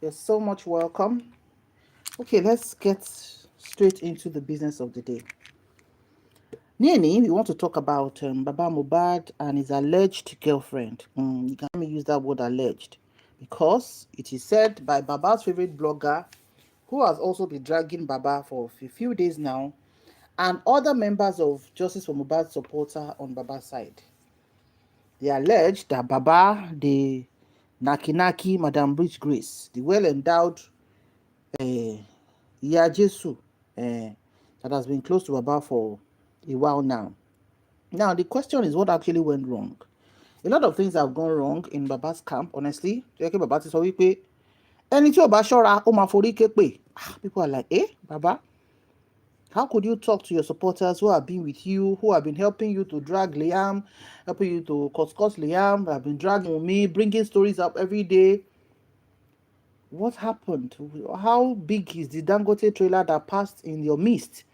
You're so much welcome. Okay, let's get straight into the business of the day. Nini, we want to talk about Baba Mohbad and his alleged girlfriend. You can let me use that word alleged because it is said by Baba's favorite blogger, who has also been dragging Baba for a few days now, and other members of Justice for Mohbad supporter on Baba's side. They allege that Baba, the Naki Madam Richgrace, the well-endowed Iya Jesu, that has been close to Baba for a while now. Now, the question is what actually went wrong? A lot of things have gone wrong in Baba's camp, honestly. Baba ti sọ wípé ẹni tí ò bá ṣọ́ra ó máa forí ké pè. People are like, Baba, how could you talk to your supporters who have been with you, who have been helping you to drag Liam, helping you to cuss Liam, have been dragging me, bringing stories up every day? What happened? How big is the Dangote trailer that passed in your midst?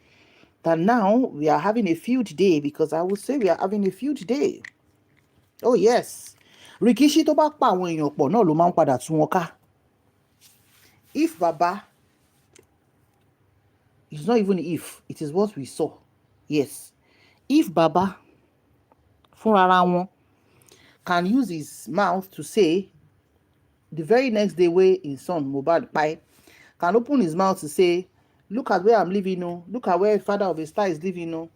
That now we are having a field day, because I would say we are having a field day. Oh yes. Rikishi tó bá pa àwọn èèyàn pọ̀ náà ló máa ń padà tú wọn ká. If Baba, it's not even if, it is what we saw. Yes. If Baba, fúnra wọn, can use his mouth to say, the very next day wey his son Mohbad kpai, can open his mouth to say, look at where I'm living, look at where father of a star is living,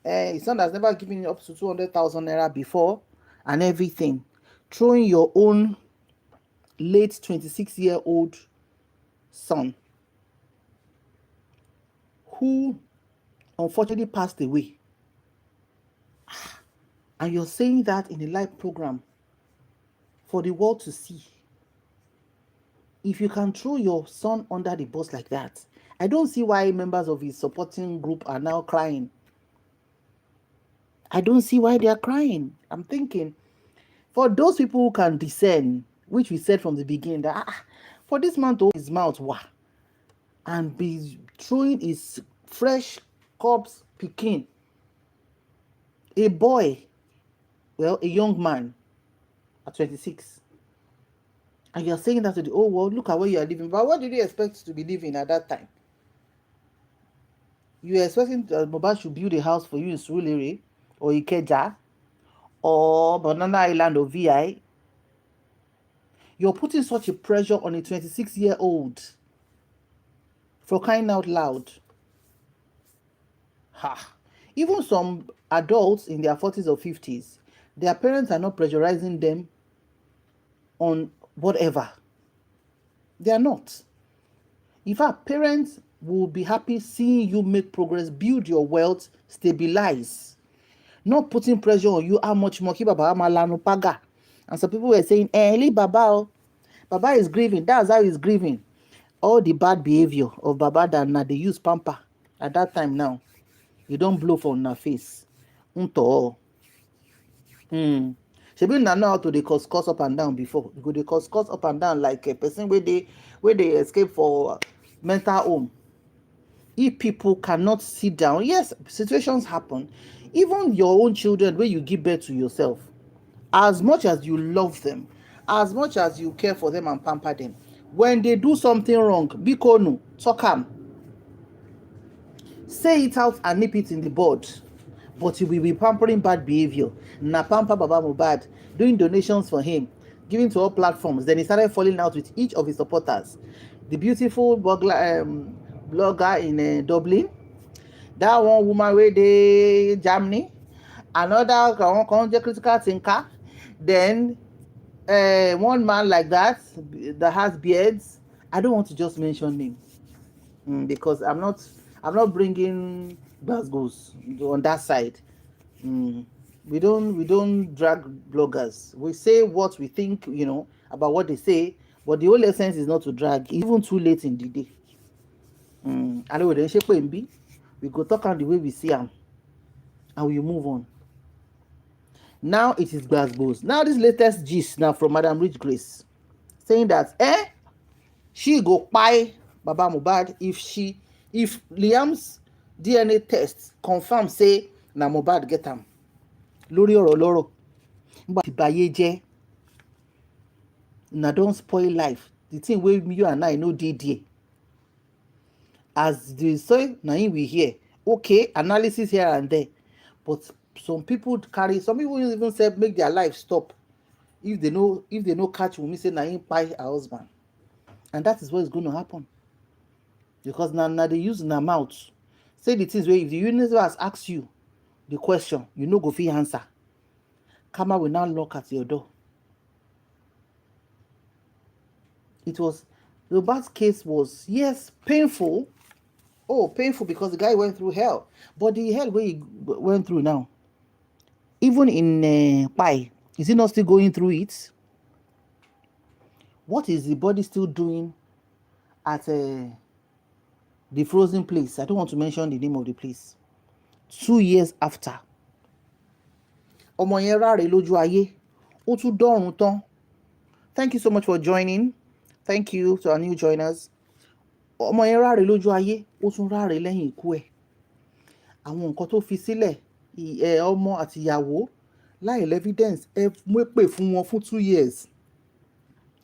his son has never given up to 200,000 naira before, and everything. Throwing your own late 26-year-old son, who unfortunately passed away, and you're saying that in a live program for the world to see. If you can throw your son under the bus like that, I don't see why members of his supporting group are now crying. I don't see why they are crying. I'm thinking, for those people who can discern, which we said from the beginning, that for this man to open his mouth, and be throwing his fresh corpse pikin, a boy, well, a young man at 26, and you're saying that to the whole world, look at where you are living. But what did you expect to be living at that time? You were expecting Mohbad should build a house for you in Surulere or Ikeja or Banana Island or VI. You're putting such a pressure on a 26-year-old, for crying out loud. Even some adults in their 40s or 50s, their parents are not pressurizing them on whatever. They are not. In fact, parents will be happy seeing you make progress, build your wealth, stabilize. Not putting pressure on you, how much more Baba Malanu Paga. And some people were saying, leave Baba. Baba is grieving. That's how he's grieving. All the bad behavior of Baba that now they use pamper at that time now. You don't blow for na face. Unto. Shebi na know how to dey cuss up and down before. You go dey cuss up and down like a person where they escape for mental home. If people cannot sit down, yes, situations happen. Even your own children, where you give birth to yourself, as much as you love them, as much as you care for them and pamper them, when they do something wrong, biko no, talk am. Say it out and nip it in the bud. But you will be pampering bad behavior. Na pamper Baba Mohbad, doing donations for him, giving to all platforms. Then he started falling out with each of his supporters. The beautiful blogger in Dublin, that one woman where they Germany, another one critical thinker, then one man like that has beards. I don't want to just mention names because I'm not bringing Glasgow's on that side. We don't drag bloggers. We say what we think, about what they say, but the whole essence is not to drag, even too late in the day. We go talk on the way we see them, and we move on. Now it is Glasgow's. Now this latest gist now from Madam Richgrace, saying that she go buy Baba Mohbad if Liam's DNA test confirm say na Mohbad get am. Lórí ọ̀rọ̀ lọ́rọ̀ nígbà tí báyé jẹ́, na don spoil life the thing where you and I know dey there. As they say, now we hear, okay, analysis here and there, but some people even say make their life stop if they know catch Wunmi say na him kpai her husband, and that is what is going to happen, because now they use their mouth say the things where if the universe asks you the question, you no go fit answer. Karma will now knock at your door. It was the Mohbad's case was, yes, painful. Oh, painful because the guy went through hell. But the hell where he went through now, even in Pai, is he not still going through it? What is the body still doing at the frozen place? I don't want to mention the name of the place. 2 years after. Ọmọ yẹn ráre lójú ayé. Ó tún dọ́run tán. Thank you so much for joining. Thank you to our new joiners. Ọmọ yẹn ráre lójú ayé, ó tún ráre lẹ́yìn ikú ẹ̀. Àwọn nǹkan tó fi sílẹ̀, ọmọ àti ìyàwó láì evidence, ẹ mú pè fún wọn fún 2 years.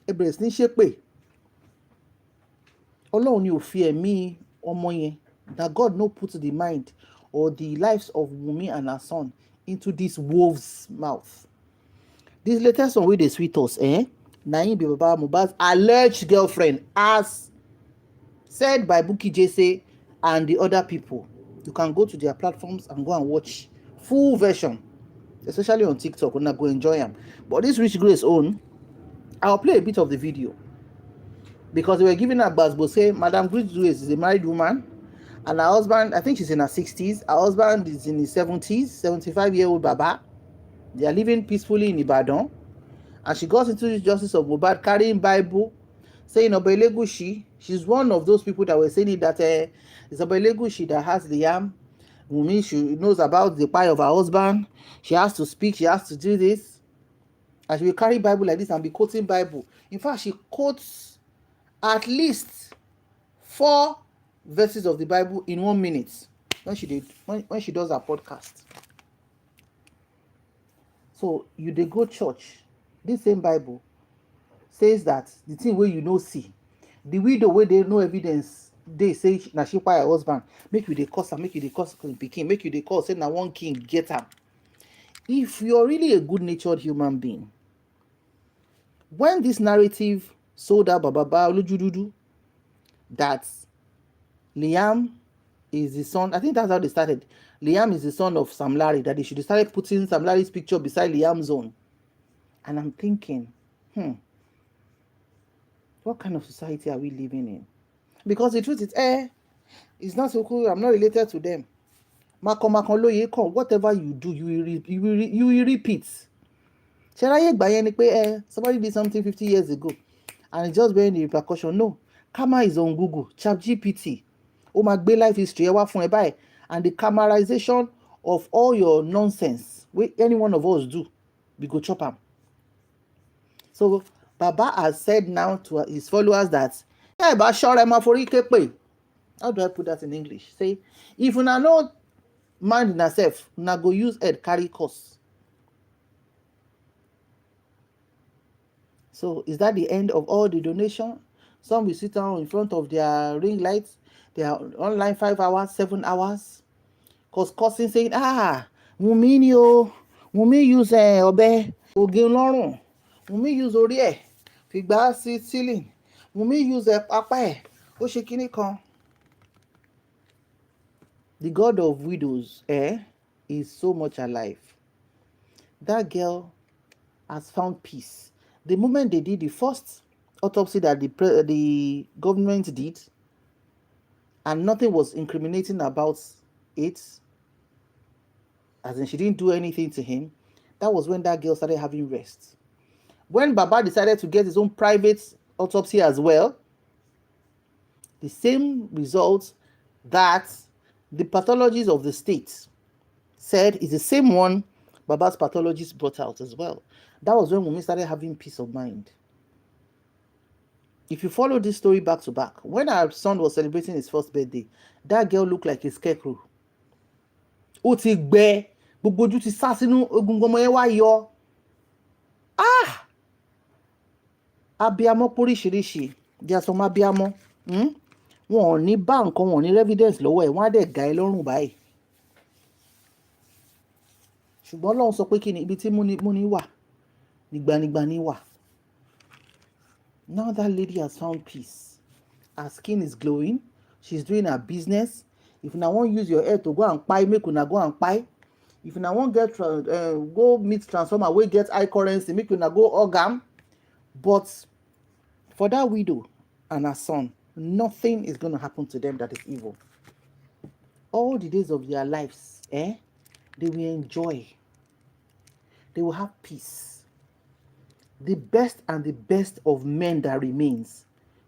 Ẹ bẹ̀rẹ̀ sí ní ṣépè. Ọlọ́run ni ò fi ẹ̀mí ọmọ yẹn, that God no put the mind or the lives of Wunmi and her son into this wolf's mouth. This latest one wey dey sweet us, na him be Baba Mohbad's alleged girlfriend, as said by Bukky Jesse and the other people. You can go to their platforms and go and watch full version, especially on TikTok. Una go enjoy them. But this Richgrace own, I'll play a bit of the video, because they were giving her Basbo say Madam Richgrace is a married woman, and her husband, I think she's in her 60s. Her husband is in his 70s, 75-year-old Baba. They are living peacefully in Ibadan, and she got into the justice of Mohbad carrying Bible, saying Obelegushi. She's one of those people that were saying that it's Obelegushi that has Liam. Wunmi, she knows about the pie of her husband. She has to speak. She has to do this, and she will carry Bible like this and be quoting Bible. In fact, she quotes at least 4 verses of the Bible in 1 minute when she does her podcast. So you dey go church, this same Bible says that the thing where you no see, the widow where they no evidence, they say na she kpai her husband, make you dey curse her, make you dey curse pikin, make you dey call say na one king get am. If you're really a good-natured human being, when this narrative sold out Baba Olujududu that Liam is the son, I think that's how they started. Liam is the son of Sam Larry, that they should have started putting Sam Larry's picture beside Liam's own. And I'm thinking, what kind of society are we living in? Because the truth is, it's not so cool. I'm not related to them. Whatever you do, you will repeat. Somebody did something 50 years ago, and it's just bearing the repercussion. No, karma is on Google, ChatGPT. My life history, and the cameraization of all your nonsense, which any one of us do, we go chop them. So Baba has said now to his followers that, how do I put that in English? Say, if una no mind yourself, una go use head carry course. So is that the end of all the donation? Some will sit down in front of their ring lights. They are online 5 hours, 7 hours. Cause cursing, saying, Wunmi use ọ̀bẹ oge lọ́rùn. Wunmi use orí ẹ̀ fi gbá sí ceiling. Wunmi use apá ẹ̀ ó ṣe kíní kan. The God of widows is so much alive. That girl has found peace. The moment they did the first autopsy that the government did, and nothing was incriminating about it, as in she didn't do anything to him, that was when that girl started having rest. When Baba decided to get his own private autopsy as well, the same results that the pathologists of the state said is the same one Baba's pathologist brought out as well. That was when Wunmi started having peace of mind. If you follow this story back to back, when our son was celebrating his first birthday, that girl looked like a scarecrow. Ó ti gbẹ, gbogbo ojú ti sá sínú egungun ọmọ yẹn wá yọ. Abiyamọ póríṣiríṣi. There are some abiyamọ. Wọn ò ní bá nǹkan, wọn ò ní evidence lọ́wọ́ ẹ̀, wọ́n á dẹ̀ gà ẹ́ lọ́rùn báyìí. Ṣùgbọ́n Ọlọ́run sọ pé kí ni ibi tí múni wà, nígbanigbani wà. Now that lady has found peace. Her skin is glowing. She's doing her business. If una wan use your head to go and kpai, make una go and kpai. If una wan get go meet transformer wey get high currency, make una go hug am. But for that widow and her son, nothing is going to happen to them that is evil. All the days of their lives, they will enjoy. They will have peace. The best and the best of men that remains,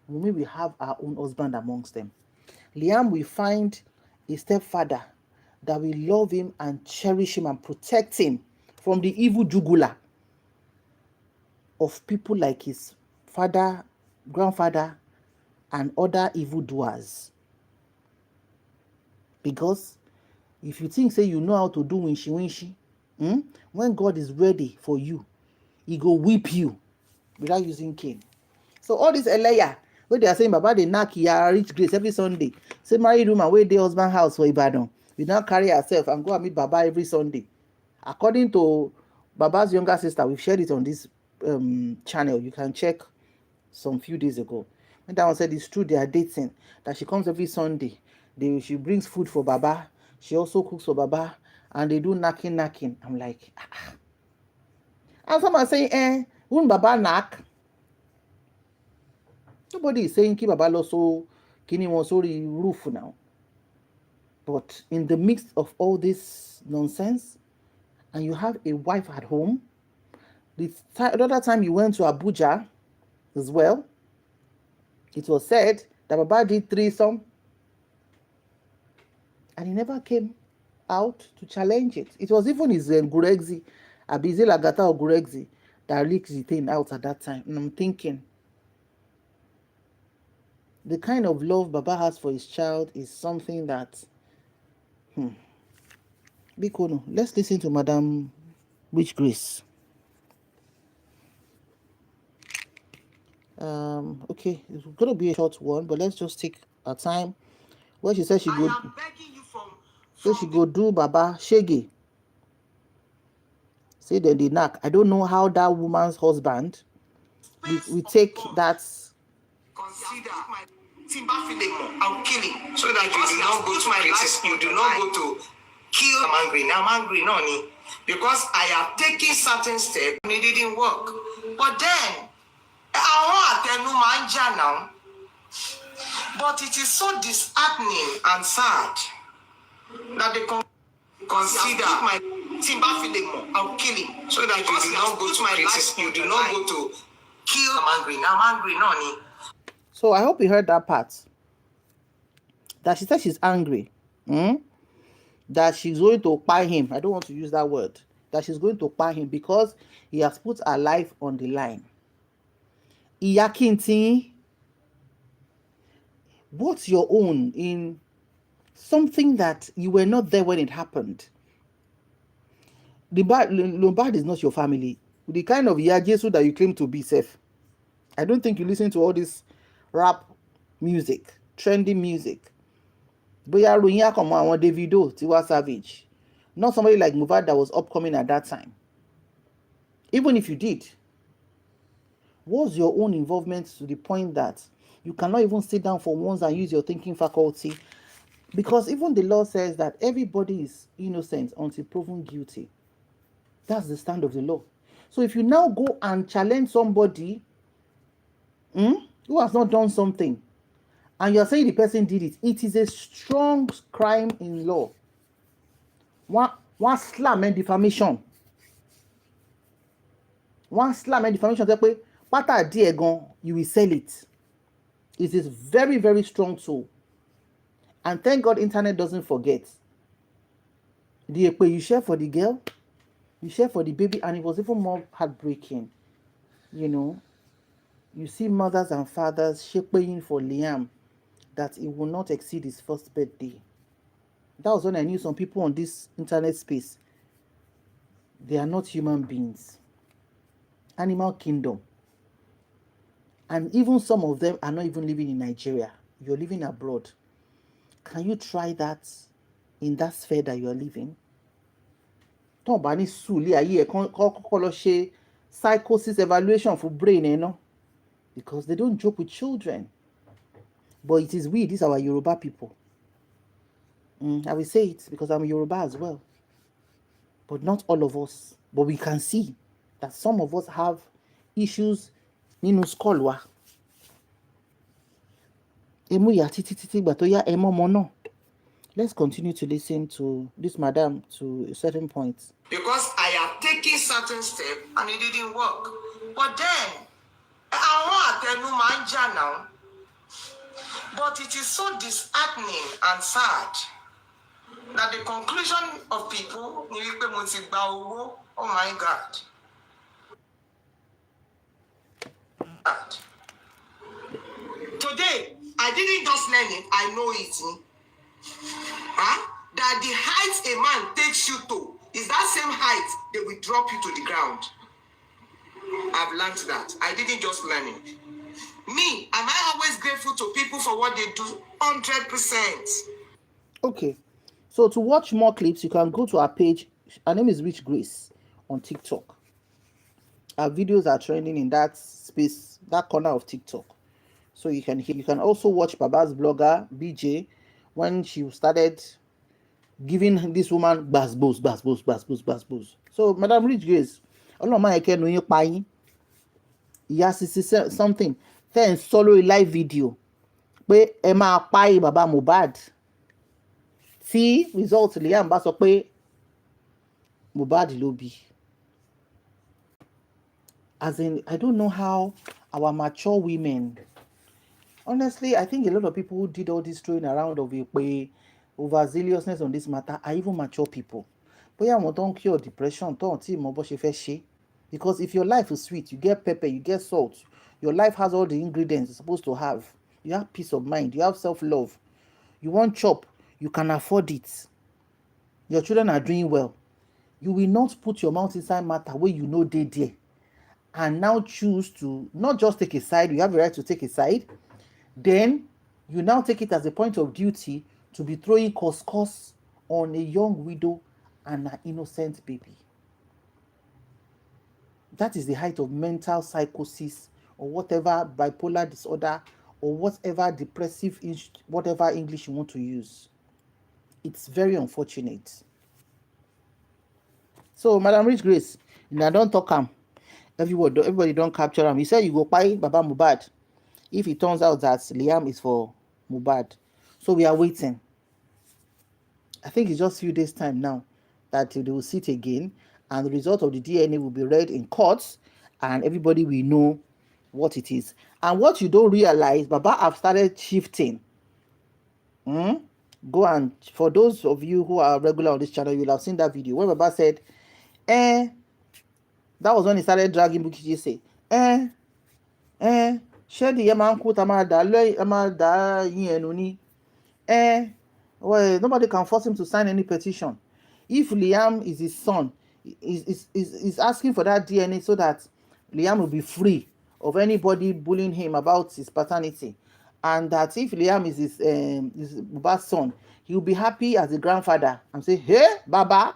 when we have our own husband amongst them. Liam will find a stepfather that will love him and cherish him and protect him from the evil jugular of people like his father, grandfather, and other evildoers. Because if you think, say, you know how to do winshy, when God is ready for you, he go whip you without using cane. So all this eleya, where they are saying, Baba, they knock ya Richgrace every Sunday. Say, married woman, where the husband house for Ibadan. We now carry herself and go and meet Baba every Sunday. According to Baba's younger sister, we've shared it on this channel. You can check some few days ago. When that one said it's true, they are dating, that she comes every Sunday. She brings food for Baba. She also cooks for Baba. And they do knacking. I'm like, And someone saying, wouldn't Baba knack? Nobody is saying keep Baba so kini won sori roof now. But in the midst of all this nonsense, and you have a wife at home, the other time you went to Abuja as well, it was said that Baba did threesome, and he never came out to challenge it. It was even his Gurexi, Abizi Lagata or Gurexi, that leaked the thing out at that time. And I'm thinking, the kind of love Baba has for his child is something that, Bikono, let's listen to Madam Richgrace. Okay, it's going to be a short one, but let's just take our time. Where she said she go, so she go do Baba Shege. Say that they knack. I don't know how that woman's husband we take that. Consider I'll kill him so that you do not go to my places. You do not go to kill. I'm angry now. I'm angry, no, because I have taken certain steps and it didn't work. But then I want to know now. But it is so disheartening and sad that they consider my Timba feeling. I'll kill him so that you do not go to my places. You do not go to kill. I'm angry now. I'm angry, no. So I hope you heard that part. That she said she's angry. That she's going to buy him. I don't want to use that word. That she's going to buy him because he has put her life on the line. Iyakinti, what's your own in something that you were not there when it happened? Lombard is not your family. The kind of Yajesu that you claim to be, safe. I don't think you listen to all this rap music, trendy music. Boya Ronya come on Davido, Tiwa Savage. Not somebody like Mohbad that was upcoming at that time. Even if you did, what's your own involvement to the point that you cannot even sit down for once and use your thinking faculty? Because even the law says that everybody is innocent until proven guilty. That's the stand of the law. So if you now go and challenge somebody who has not done something, and you're saying the person did it, it is a strong crime in law. One slam and defamation. One slam and defamation. You will sell it. It is very, very strong tool. And thank God internet doesn't forget. You share for the girl, you share for the baby, and it was even more heartbreaking. You see mothers and fathers shaping for Liam that he will not exceed his first birthday. That was when I knew some people on this internet space, they are not human beings. Animal kingdom. And even some of them are not even living in Nigeria. You're living abroad. Can you try that in that sphere that you are living? Tó bá ní sùúrù ayé ẹ̀ kọ́kọ́ lọ ṣe psychosis evaluation for brain because they don't joke with children. But it is we, these are our Yoruba people. I will say it because I'm Yoruba as well. But not all of us. But we can see that some of us have issues nínú skull wa. Emu ya títí ìgbà tó yá ẹ mọ́mọ náà. Let's continue to listen to this madam to a certain point. Because I have taken certain steps and it didn't work. But then, àwọn àtẹnu máa ń jà now. But it is so disheartening and sad that the conclusion of people ni wípé mo ti gba owó. Oh my God. Today, I didn't just learn it, I know it. That the height a man takes you to is that same height they will drop you to the ground. I've learned that. I didn't just learn it. Me, am I always grateful to people for what they do? 100%. Okay. So to watch more clips, you can go to our page. Her name is Richgrace on TikTok. Our videos are trending in that space, that corner of TikTok. So you can also watch Baba's blogger, BJ, when she started giving this woman basbos. So Madam Richgrace, Ọlọ́mọ ẹ̀kẹ́ nu yín pa yín. Ìyá sisi something then solo live video pé ẹ máa pa yín bàbá Mohbad. Tí result Liam bá sọ pé Mohbad ló bí. As in, I don't know how our mature women, honestly, I think a lot of people who did all this throwing around of a overzealousness on this matter are even mature people. Bóyá àwọn tó ń cure depression tó ń tí mọ bó ṣe fẹ́ ṣe. Because if your life is sweet, you get pepper, you get salt, your life has all the ingredients it's supposed to have. You have peace of mind, you have self-love. You want chop, you can afford it. Your children are doing well. You will not put your mouth inside matter where you know they there. And now choose to not just take a side, you have the right to take a side. Then you now take it as a point of duty to be throwing cos on a young widow and an innocent baby. That is the height of mental psychosis or whatever bipolar disorder or whatever depressive, whatever English you want to use. It's very unfortunate. So, Madam Richgrace, I don't talk him. Everybody don't capture him. He said you go buy Baba Mohbad if it turns out that Liam is for Mohbad. So we are waiting. I think it's just a few days time now that they will sit again and the result of the DNA will be read in courts and everybody will know what it is. And what you don't realize, Baba have started shifting. Go and, for those of you who are regular on this channel, you will have seen that video where Baba said, that was when he started dragging Bukky say, ṣé the man kú tá máa dá yín ẹnu ní? Well, nobody can force him to sign any petition. If Liam is his son, is asking for that DNA so that Liam will be free of anybody bullying him about his paternity. And that if Liam is his Mohbad's son, he will be happy as a grandfather and say, hey, Baba,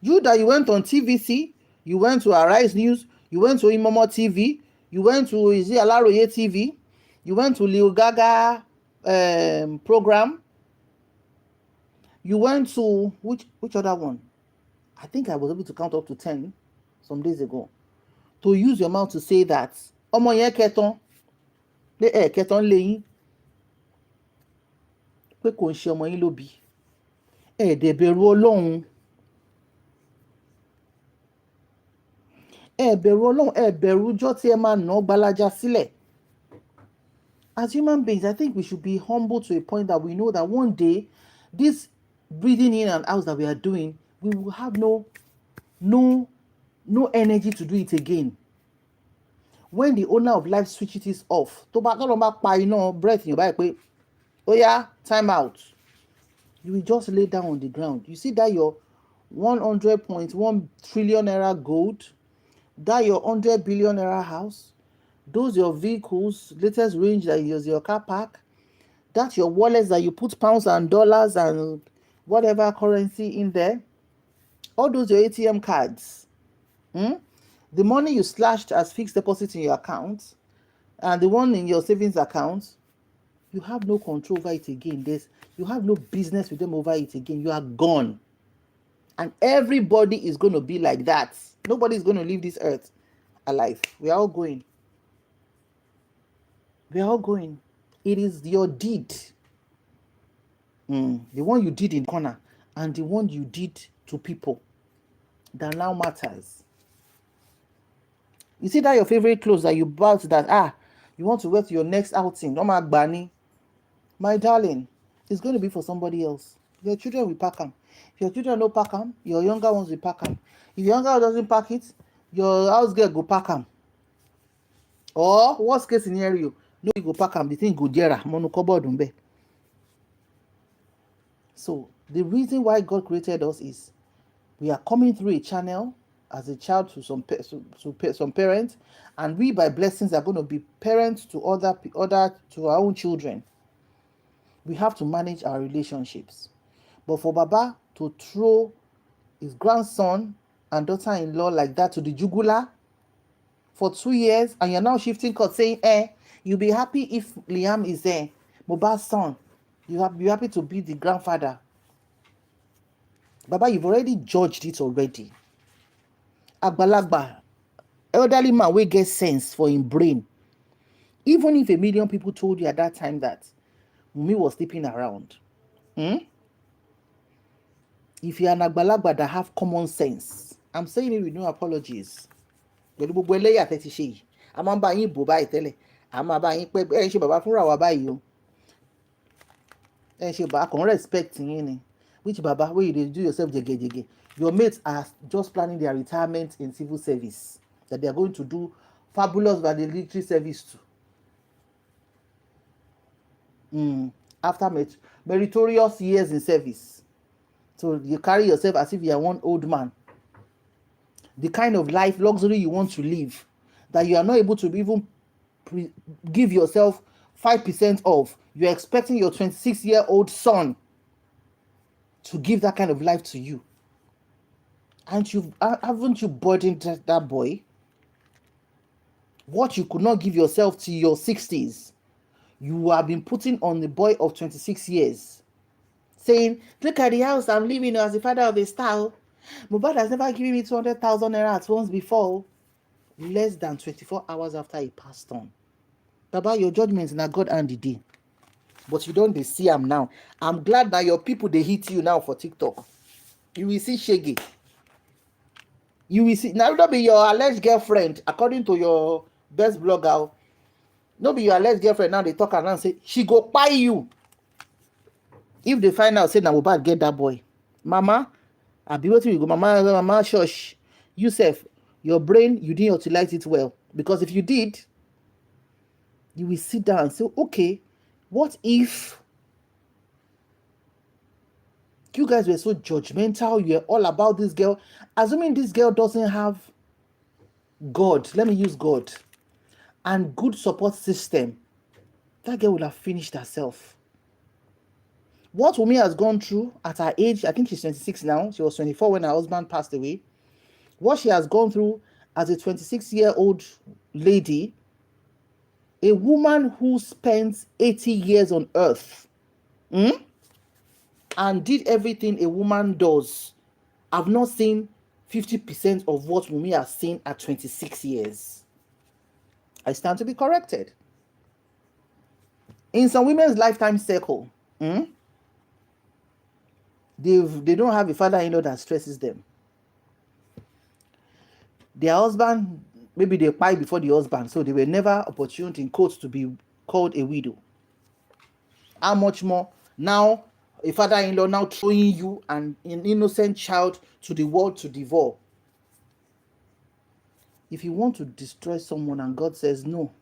you that you went on TVC, you went to Arise News, you went to Imomo TV, you went to Alaroye TV, you went to Lil Gaga program, you went to which other one? I think I was able to count up to 10 some days ago. To use your mouth to say that ọmọ yẹn kẹtàn kẹtàn lẹ́yìn pé kò ń ṣe ọmọ yín ló bí dẹ̀ bẹ̀rù Ọlọ́run bẹ̀rù Ọlọ́run bẹ̀rù ọjọ́ tí ẹ máa nà gbalaja sílẹ̀. As human beings, I think we should be humble to a point that we know that one day this breathing in and out that we are doing, we will have no energy to do it again. When the owner of life switches it off, tó bá pa iná breath in your body pé oh yeah, time out, you will just lay down on the ground. You see that your 100.1 trillion naira gold, that your 100 billion naira house, those your vehicles, latest range that you use your car park, that's your wallets that you put pounds and dollars and whatever currency in there, all those your ATM cards, the money you slashed as fixed deposit in your account, and the one in your savings account, you have no control over it again. You have no business with them over it again. You are gone. And everybody is going to be like that. Nobody is going to leave this earth alive. We are all going. We are all going. It is your deed. The one you did in the corner and the one you did to people that now matters. You see that your favorite clothes that you bought that you want to wear to your next outing, my darling, it's going to be for somebody else. Your children will pack them. If your children don't pack them, your younger ones will pack them. If your younger one doesn't pack it, your house girl go pack them. Or worst case scenario, no, you go pack them. The thing go there, mono cupboard umbe. So the reason why God created us is we are coming through a channel as a child to some parents, and we by blessings are going to be parents to other to our own children. We have to manage our relationships. But for Baba to throw his grandson and daughter-in-law like that to the jugular for 2 years, and you're now shifting court saying, you'll be happy if Liam is there, Mohbad's son. You'll be happy to be the grandfather. Baba, you've already judged it already. Agbalagba, elderly man wey get sense for him brain. Even if 1 million people told you at that time that Wunmi was sleeping around, if you're an agbalagba that have common sense, I'm saying it with no apologies. Pẹ̀lú gbogbo ẹlẹ́yà tẹ́ ti ṣe yìí, a máa ń bá yín bò báyìí tẹ́lẹ̀, a máa bá yín pẹ́ ẹ̀ ń ṣe bàbá fúnra wa báyìí o. Ẹ̀ ń ṣe bàbá kan respect yín ni. Which baba wey you dey do yourself jege? Your mates are just planning their retirement in civil service, that they are going to do fabulous valedictory service to. After meritorious years in service. So you carry yourself as if you are one old man. The kind of life, luxury you want to live, that you are not able to even give yourself 5% of. You're expecting your 26-year-old son to give that kind of life to you. And haven't you burdened that boy? What you could not give yourself to your 60s, you have been putting on the boy of 26 years. Saying, look at the house I'm living as the father of a star. Mohbad has never given me 200,000 naira at once before. Less than 24 hours after he passed on. Baba, your judgment is not God and the day. But you don't see him now. I'm glad that your people, they hit you now for TikTok. You will see Shaggy. You will see. Now, don't be your alleged girlfriend, according to your best blogger. No be your alleged girlfriend. Now they talk and say, she go buy you. If they find out, say, now Mohbad get that boy. Mama, I'll be waiting you go. Mama, shush. Yusef, your brain, you didn't utilize it well. Because if you did, you will sit down and say, okay, what if you guys were so judgmental, you're all about this girl, assuming this girl doesn't have God, let me use God, and good support system, that girl would have finished herself. What Wunmi has gone through at her age, I think she's 26 now, she was 24 when her husband passed away. What she has gone through as a 26-year-old lady, a woman who spent 80 years on earth, and did everything a woman does. I've not seen 50% of what Wunmi has seen at 26 years. I stand to be corrected. In some women's lifetime circle, they don't have a father-in-law that stresses them. Their husband, maybe they pie before the husband, so they were never opportune in quotes to be called a widow. How much more now a father-in-law now throwing you and an innocent child to the world to devour? If you want to destroy someone and God says no,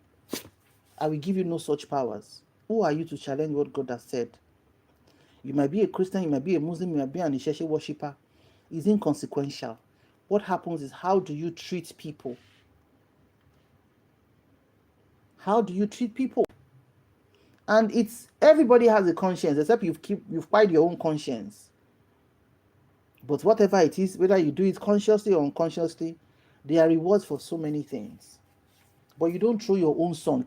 I will give you no such powers, who are you to challenge what God has said? You might be a Christian, you might be a Muslim, you might be an Isheshe worshipper. It's inconsequential. What happens is, how do you treat people? How do you treat people? And it's everybody has a conscience, except you've quiet your own conscience. But whatever it is, whether you do it consciously or unconsciously, there are rewards for so many things. But you don't throw your own son.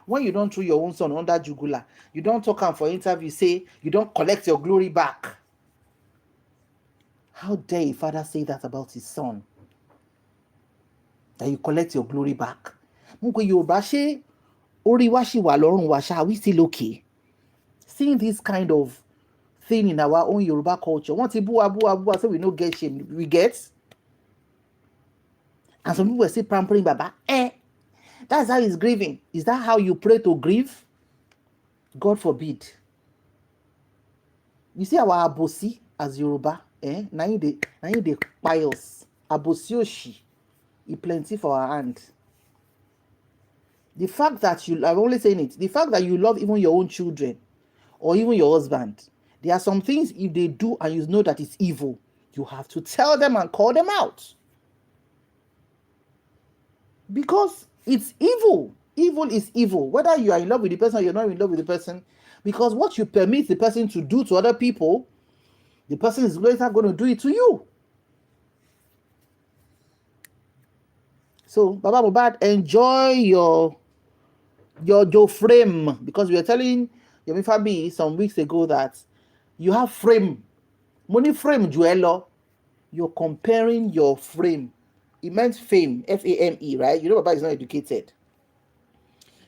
When you don't throw your own son under jugular, you don't talk him for interview, say you don't collect your glory back. How dare a father say that about his son? That you collect your glory back. Are we still okay? Seeing this kind of thing in our own Yoruba culture. Want to boo, so we no get shame. We get. And some people are still pampering Baba. That's how he's grieving. Is that how you pray to grieve? God forbid. You see our abosi as Yoruba, now you the piles. Abosi oshi. It plenty for our hand. The fact that I'm only saying it, the fact that you love even your own children or even your husband, there are some things if they do and you know that it's evil, you have to tell them and call them out. Because it's evil. Evil is evil. Whether you are in love with the person or you're not in love with the person, because what you permit the person to do to other people, the person is later going to do it to you. So, Baba Mohbad, enjoy your frame, because we were telling Yomi Fabi some weeks ago that you have frame. Money frame, Juelo. You're comparing your frame. It meant fame, F-A-M-E, right? You know Baba is not educated.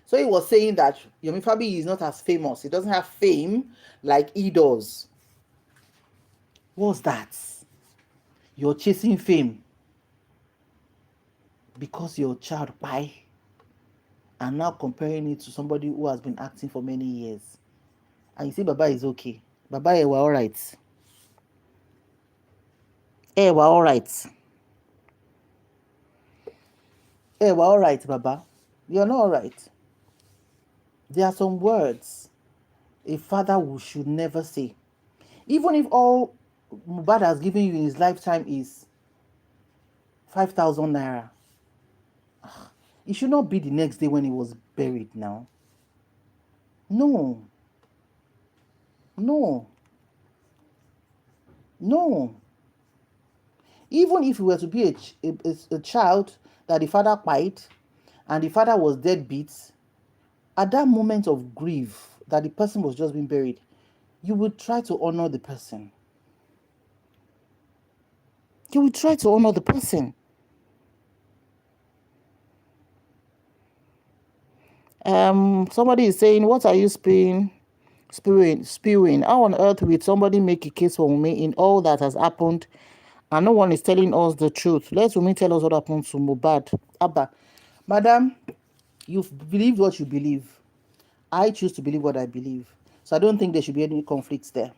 So he was saying that Yomi Fabi is not as famous. He doesn't have fame like he does. What's that? You're chasing fame because your child pie, and now comparing it to somebody who has been acting for many years. And you say Baba is okay. Baba, we're all right. We're all right. We're all right, Baba. You're not all right. There are some words a father should never say. Even if all Mohbad has given you in his lifetime is 5,000 naira, it should not be the next day when he was buried now. No. Even if it were to be a child that the father pied and the father was deadbeat, at that moment of grief that the person was just being buried, you would try to honor the person. Somebody is saying, what are you spewing? How on earth will somebody make a case for me in all that has happened and no one is telling us the truth? Let Wunmi tell us what happened to Mohbad. Abba, madam, you believe what you believe. I choose to believe what I believe. So I don't think there should be any conflicts there.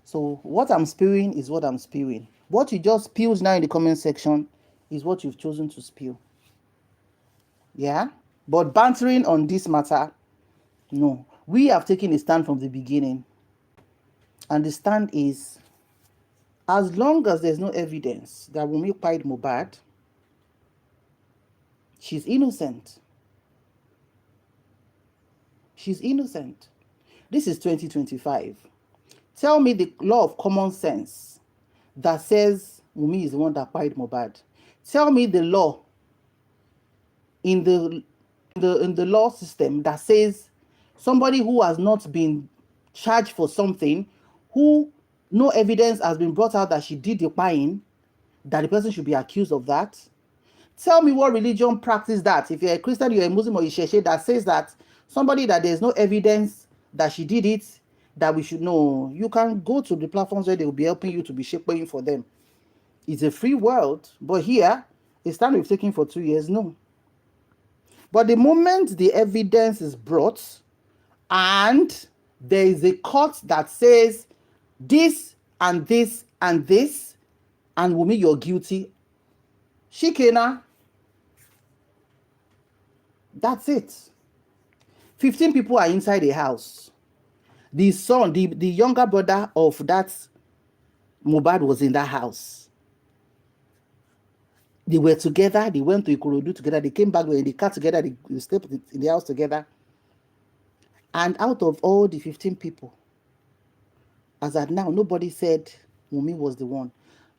So what I'm spewing is what I'm spewing. What you just spewed now in the comment section is what you've chosen to spew. Yeah? But bantering on this matter, no. We have taken a stand from the beginning. And the stand is, as long as there's no evidence that Wunmi pied Mohbad, she's innocent. She's innocent. This is 2025. Tell me the law of common sense that says Wunmi is the one that pied Mohbad. Tell me the law in the law system that says somebody who has not been charged for something, who no evidence has been brought out that she did the pieing, that the person should be accused of that. Tell me what religion practice that. If you're a Christian, you're a Muslim or Isheshe, that says that somebody that there's no evidence that she did it, that we should know. You can go to the platforms where they will be helping you to be shaping for them. It's a free world, but here, a stand we've taken for 2 years, no. But the moment the evidence is brought and there is a court that says this and this and this, and Wunmi, you're guilty, shikena, that's it. 15 people are inside the house. The son, the younger brother of that Mohbad was in that house. They were together. They went to Ikorodu together. They came back. They were in the car together. They slept in the house together. And out of all the 15 people, as at now, nobody said Wunmi was the one.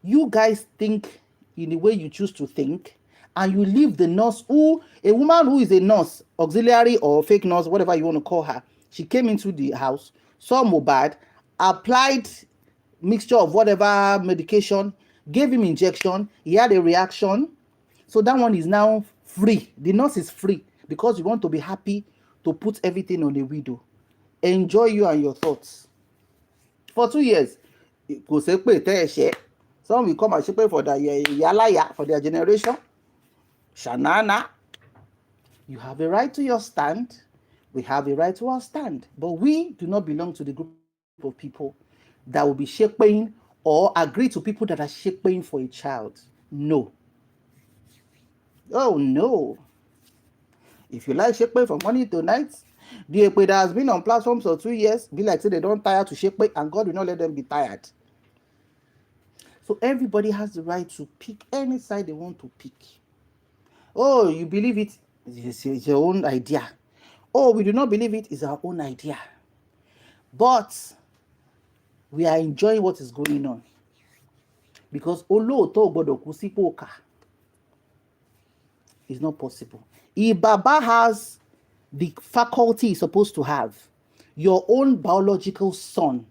You guys think in the way you choose to think, and you leave the nurse, a woman who is a nurse, auxiliary or fake nurse, whatever you want to call her. She came into the house, saw Mohbad, applied mixture of whatever medication, gave him injection. He had a reaction. So that one is now free. The nurse is free because you want to be happy to put everything on the widow. Enjoy you and your thoughts. For 2 years, some will come and say for their yalaya, for their generation. Shanana, you have a right to your stand. We have a right to our stand. But we do not belong to the group of people that will be shaping or agree to people that are shaping for a child. No. Oh, no. If you like shaping from morning to night, the Ekpe that has been on platforms for 2 years, be like say they don't tire to shape, and God will not let them be tired. So everybody has the right to pick any side they want to pick. Oh, you believe it? It's your own idea. Oh, we do not believe it. It's our own idea. But we are enjoying what is going on. Because Olooto Gbodo Ku Sipo Oka is not possible. If Baba has the faculty he's supposed to have, your own biological son,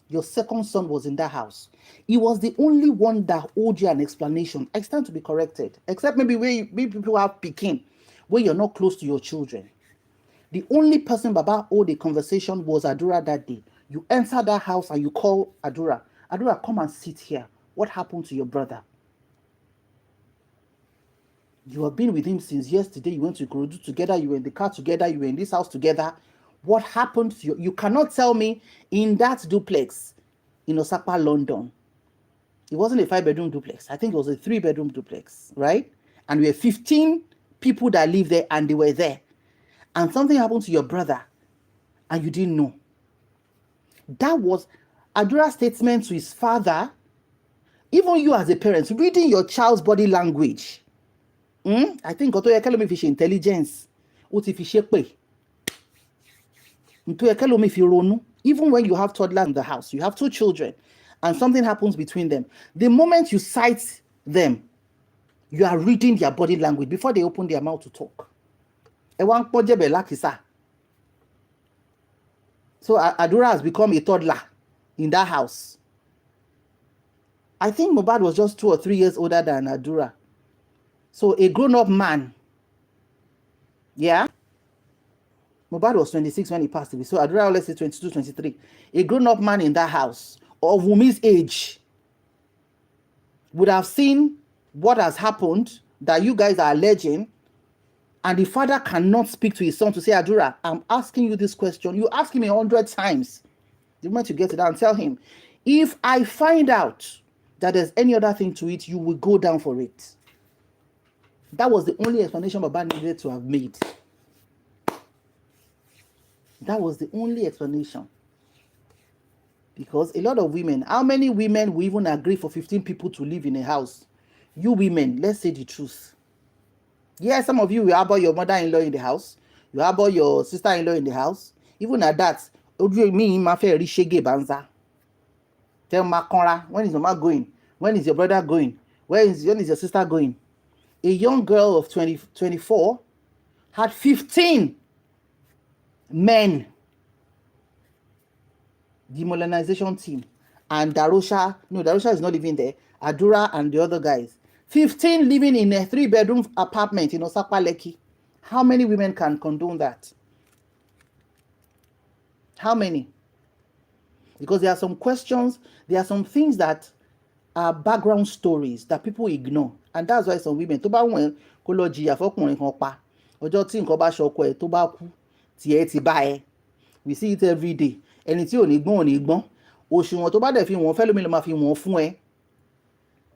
your second son was in that house. He was the only one that owed you an explanation. I stand to be corrected. Except maybe where people have Pekin, where you're not close to your children. The only person Baba owed a conversation was Adura that day. You enter that house and you call Adura. Adura, come and sit here. What happened to your brother? You have been with him since yesterday. You went to Ikorodu together. You were in the car together. You were in this house together. What happened to you? You cannot tell me in that duplex in Osapa, London. It wasn't a 5-bedroom duplex. I think it was a 3-bedroom duplex, right? And we were 15 people that lived there and they were there. And something happened to your brother and you didn't know. That was Adura's statement to his father. Even you as a parent, reading your child's body language. I think Oto Yekelomi fi intelligence. Ó ti fi ṣépè. Nto Yekelomi fi ronú. Even when you have toddlers in the house, you have 2 children, and something happens between them. The moment you cite them, you are reading their body language before they open their mouth to talk. So Adura has become a toddler in that house. I think Mohbad was just 2 or 3 years older than Adura. So a grown-up man, yeah? Mohbad was 26 when he passed away. So Adura, let's say 22, 23. A grown-up man in that house of Wunmi's age would have seen what has happened that you guys are alleging, and the father cannot speak to his son to say, Adura, I'm asking you this question. You ask him 100 times. The moment you get it down, tell him, if I find out that there's any other thing to it, you will go down for it. That was the only explanation Baba needed to have made. That was the only explanation. Because a lot of women, how many women will even agree for 15 people to live in a house? You women, let's say the truth. Yeah, some of you will harbor your mother-in-law in the house. You harbor your sister-in-law in the house. Even at that, me, my fair shege banza. Tell Makonra, when is your mom going? When is your brother going? When is your sister going? A young girl of 24 had 15 men. Demolonization team. And Darosha is not living there. Adura and the other guys. 15 living in a 3-bedroom apartment in Osapa Lekki. How many women can condone that? How many? Because there are some questions, there are some things that are background stories that people ignore. And that's why some women, tó bá wọ́n kó lọ jìyà fọ́kùnrin kan pa, ọjọ́ tí nǹkan bá ṣọkọ ẹ̀ tó bá kú, tiẹ̀ ti bá ẹ. We see it every day. Ẹni tí ò ní gbọ́n, òṣùwọ̀n tó bá dẹ̀ fi wọ́n fẹ́ lómi ló máa fi wọ́n fún ẹ.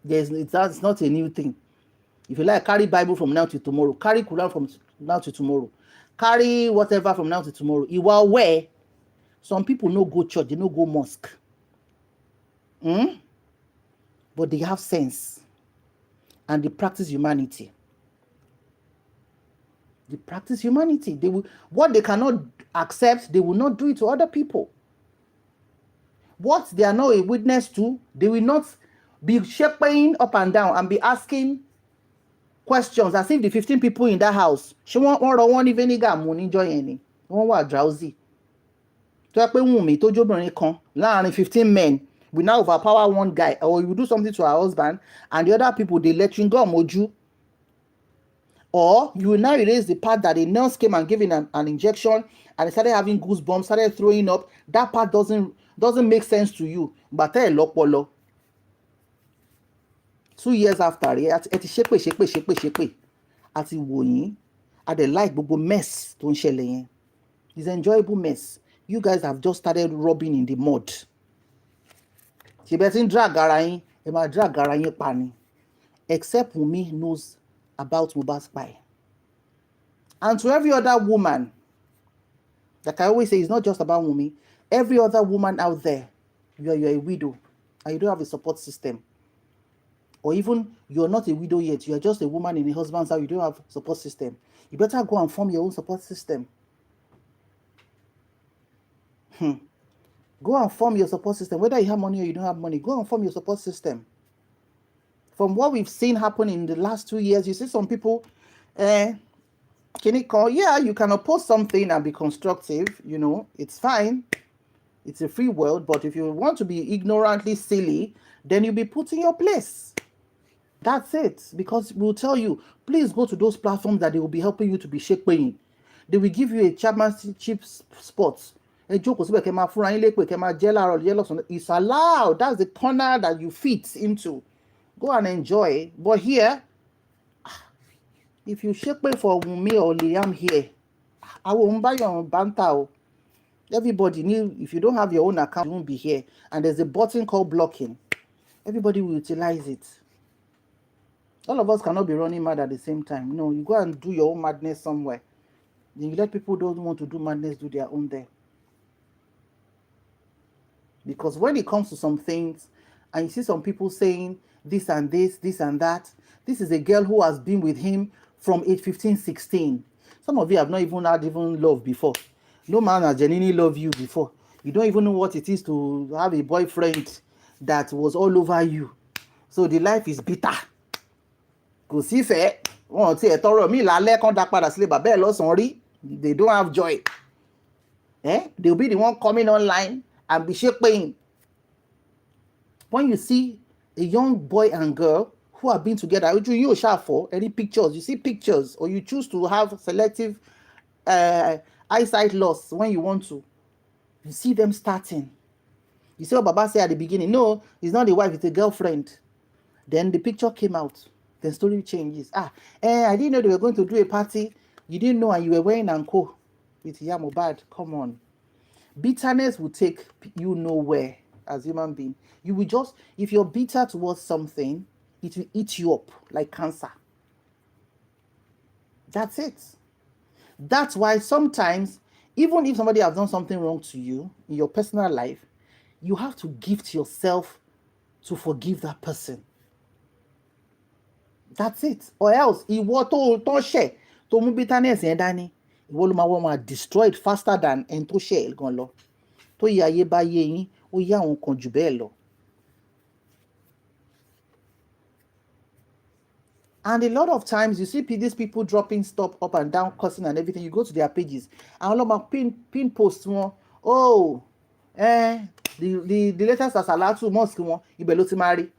That's not a new thing. If you like, carry Bible from now to tomorrow. Carry Quran from now to tomorrow. Carry whatever from now to tomorrow. Ìwà where some people no go church, they no go mosque. But they have sense. and they practice humanity. They practice humanity. They will, what they cannot accept, they will not do it to other people. What they are not a witness to, they will not be shaking up and down and be asking questions as if the 15 people in that house, she won't want even vinegar mu níjọ́ yẹn ni. Wọ́n wà drowsy. tó yẹ pé Wùnmí tó jóbìnrin kan láàrin 15 men we now overpower one guy, or you do something to her husband and the other people dey lecturing go omoju, or you will now erase the part that the nurse came and gave him an injection and he started having goosebumps, started throwing up. That part doesn't make sense to you. But ẹ lọ́pọlọ 2 years after ẹ ti ṣépè àti wòyìn a dẹ̀ like gbogbo mess tó ń ṣẹlẹ̀ yẹn. It's enjoyable mess. You guys have just started rubbing in the mud. Ṣé bẹ́ẹ̀ tí ń drag ara yín, ẹ máa drag ara yín pa ni. Except Wunmi knows about Mohbad's spy. And to every other woman, like I always say, it's not just about Wunmi. Every other woman out there, you're a widow and you don't have a support system. Or even you're not a widow yet, you're just a woman in a husband's house, you don't have support system. You better go and form your own support system. Go and form your support system. Whether you have money or you don't have money, go and form your support system. From what we've seen happen in the last 2 years, you see some people, can it call? Yeah, you can oppose something and be constructive, it's fine. It's a free world, but if you want to be ignorantly silly, then you'll be put in your place. That's it. Because we'll tell you, please go to those platforms that they will be helping you to be shaking. They will give you a championship spot. It's allowed. That's the corner that you fit into. Go and enjoy. But here, if you shake for Wunmi or Liam here, I won't buy your banter. Everybody knew if you don't have your own account, you won't be here. And there's a button called blocking. Everybody will utilize it. All of us cannot be running mad at the same time. No, you go and do your own madness somewhere. Then you let people who don't want to do madness do their own there. Because when it comes to some things, and you see some people saying this and this, this and that, this is a girl who has been with him from age 15, 16. Some of you have not even had love before. No man has genuinely loved you before. You don't even know what it is to have a boyfriend that was all over you. So the life is bitter. Kò sí fẹ́, wọ́n ti ẹ̀ tọrọ mi lálẹ́ kan dá padà sílé bàbá ẹ̀ lọ́sàn-án rí. They don't have joy. They'll be the one coming online and be shaking. When you see a young boy and girl who have been together, you share for any pictures, you see pictures, or you choose to have selective eyesight loss when you want to, you see them starting. You see what Baba said at the beginning, no, it's not the wife, it's a girlfriend. Then the picture came out. The story changes. I didn't know they were going to do a party. You didn't know, and you were wearing anko with Mohbad. Come on. Bitterness will take you nowhere as human being. You will just, if you're bitter towards something, it will eat you up like cancer. That's it. That's why sometimes, even if somebody has done something wrong to you in your personal life, you have to gift yourself to forgive that person. That's it. Or else, ìwọ tó ṣẹ̀ tó mú bitterness yẹn dání, ìwọ ló máa destroyed faster than ẹni tó ṣẹ̀ gan lọ. Tó yẹ ayé bá yé yín, ó yá àwọn kan jù bẹ́ẹ̀ lọ. And a lot of times you see these people dropping stuff up and down, cursing and everything. You go to their pages, and all of pin posts one. Oh, the latest Asalatu mosque one, ibẹ̀ ló ti máa rí.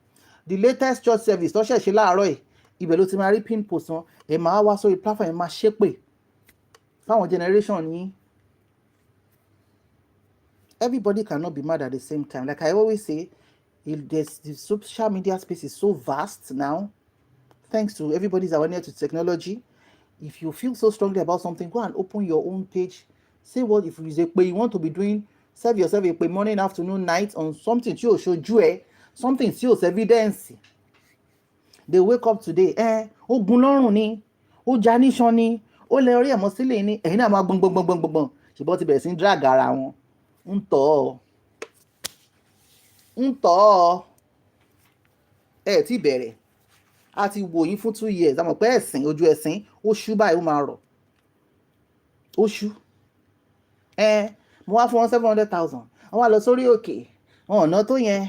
The latest church service tó ṣẹ̀ṣẹ̀ láàárọ̀ yìí, ibẹ̀ ló ti máa rí pin post wọn. Ẹ máa wá sórí platform, ẹ máa ṣépè fáwọn generation yìí. Everybody cannot be mad at the same time. Like I always say, the social media space is so vast now. Thanks to everybody's awareness to technology. If you feel so strongly about something, go and open your own page. Say what if you want to be doing, serve yourself a morning, afternoon, night on something tí ó ṣojú ẹ, something tí ó evidence. They wake up today, ó gun lọ́rùn ni, ó já níṣan ni, ó lẹ orí ẹ̀mọ́ sílẹ̀ ni, ẹ̀yin náà máa gbọ̀ngbọ̀ngbọ̀ngbọ̀ngbọ̀n. Ṣùgbọ́n ti bẹ̀rẹ̀ sí drag ara wọn. Ń tọ́ ẹ tí bẹ̀rẹ̀. a ti wò yín fún 2 years àmọ́ pé ẹ̀sìn ojú ẹ̀sìn ó ṣú báyìí ó máa rọ̀ ó ṣú mo wá fún wọn 700,000 wọ́n wá lọ sórí òkè ọ̀nà tó yẹn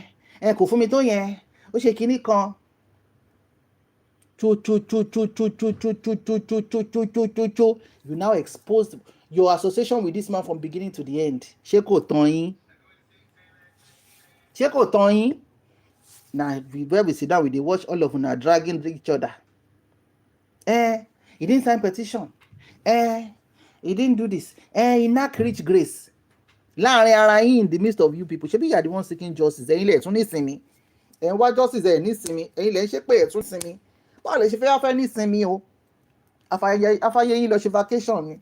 kò fún mi tó yẹn ó ṣe kinní kan you now exposed your association with this man from beginning to the end. Ṣé kò tán yín? Ṣé kò tán yín? Now where we sit down we dey watch all of una dragging each other. He didn't sign petition. He didn't do this. He knack Richgrace. Láàrin ara yín in the midst of you people. Ṣebí you are the one seeking justice. Ẹ̀yin lẹ tún ní ìsinmi. Ẹ ń wá justice ẹ̀ ní ìsinmi. Ẹ̀yin lẹ ń ṣe pé ẹ̀ tún sinmi. Báwo lè ṣe fẹ́ ní ìsinmi o? Afáyé yín lọ ṣe vacation ni.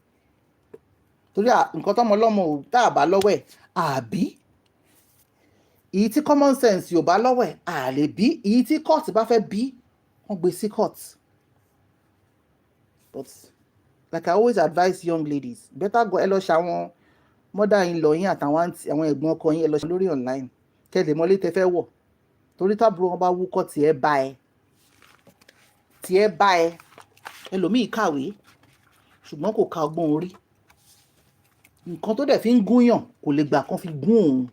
Torí nǹkan tọ́mọ ọlọ́mọ ò tá a bá lọ́wọ́ ẹ̀ àbí èyí tí common sense yóò bá lọ́wọ́ ẹ̀ à lè bí èyí tí court bá fẹ́ bí wọ́n gbé sí court. But like I always advise young ladies better go ẹ lọ ṣe àwọn mother-in-law yín àtàwọn àwọn ẹ̀gbọ́n ọkọ yín ẹ lọ ṣe lórí online kẹ́lẹ̀ mọ́lé tẹ fẹ́ wọ̀ torí tábùrò wọn bá wúkọ́ tiẹ̀ bá ẹ ẹlòmíì kàwé ṣùgbọ́n kò ka ọgbọ́n orí nǹkan tó dẹ̀ fi ń gúnyàn kò lè gbà kan fi gún òun.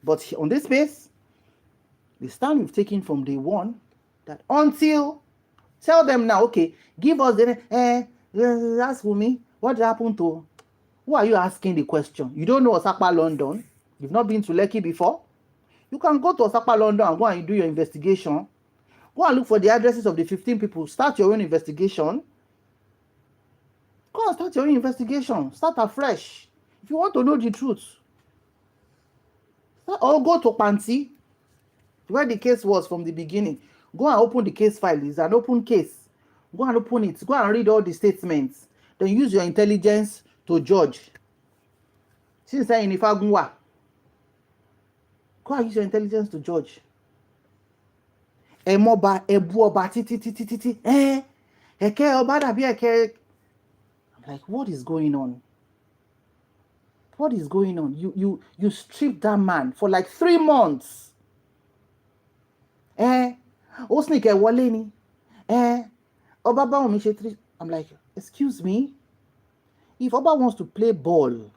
But on this space the stand we've taken from day one that until tell them now okay give us the ask Wunmi what happened to who are you asking the question? You don't know Osapa London, you've not been to Lekki before. You can go to Osapa London and go and do your investigation. Go and look for the addresses of the 15 people. Start your own investigation. Go and start your own investigation. Start afresh. If you want to know the truth. Or go to Panti, where the case was from the beginning. Go and open the case file. It's an open case. Go and open it. Go and read all the statements. Then use your intelligence to judge. Since then, in Ifagunwa, go and use your intelligence to judge. Emoba, ebu oba, titi. Eke oba dabi eke. I'm like, what is going on? What is going on? You stripped that man for like 3 months. Osnike wọlé ni. Oba bá omi ṣe 3. I'm like, excuse me. If Oba wants to play ball,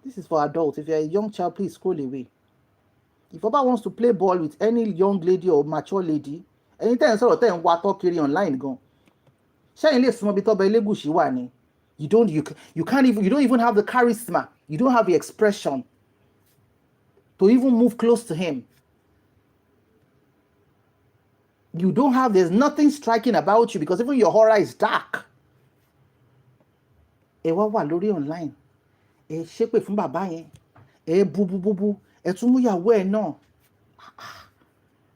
this is for adults. If you're a young child, please scroll away. If Oba wants to play ball with any young lady or mature lady, anytime sọ̀rọ̀ tẹ́ ń wá tọ́ kiri online gan. Ṣẹ́yìn lè súnmọ́ bí tọ́ba Elégùṣì wà ni. You don't even have the charisma. You don't have the expression to even move close to him. There's nothing striking about you because even your aura is dark. Ẹ wá wà lórí online. Ẹ ṣépè fún bàbá yẹn. Ẹ bú. Ẹ tún mú ìyàwó ẹ náà.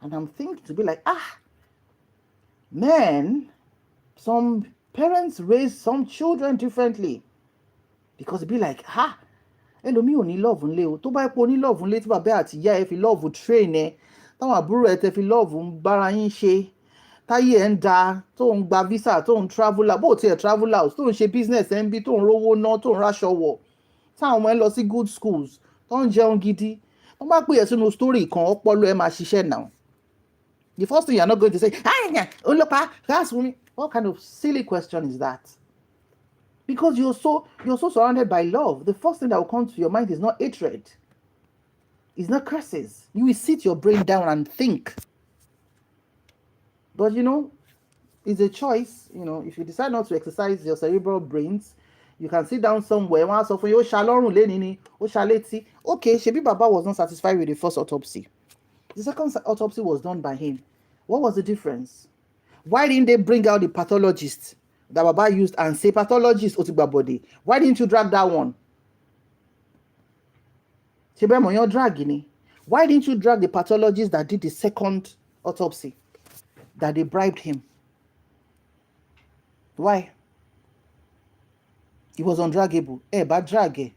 And I'm thinking to be like, man, some parents raise some children differently. Because it be like, ẹlòmíì ò ní love ńlé o. Tó bá yẹ pé o ní love ńlé tí bàbá àti ìyá ẹ fi love train ẹ. Táwọn àbúrò ẹ tẹ fi love ń bára yín ṣe. Táyé ẹ ń da, tó ń gba visa, tó ń travel out, bó tiẹ̀ travel out, tó ń ṣe business ẹ ń bí, tó ń rówó ná, tó ń ráṣọ wọ̀. Táwọn ọmọ ẹ lọ sí good schools, tó ń jẹun gidi. Wọ́n bá pè ẹ́ sínú story kan, ọpọlọ ẹ máa ṣiṣẹ́ now. The first thing you're not going to say, that's Wunmi. What kind of silly question is that? Because you're so surrounded by love. The first thing that will come to your mind is not hatred. It's not curses. You will sit your brain down and think. But it's a choice. If you decide not to exercise your cerebral brains, you can sit down somewhere. Okay, Shebi Baba was not satisfied with the first autopsy. The second autopsy was done by him. What was the difference? Why didn't they bring out the pathologist that Baba used and say, pathologist Otigbabode? Why didn't you drag that one? Why didn't you drag the pathologist that did the second autopsy? That they bribed him. Why? He was undraggable. Bad drag.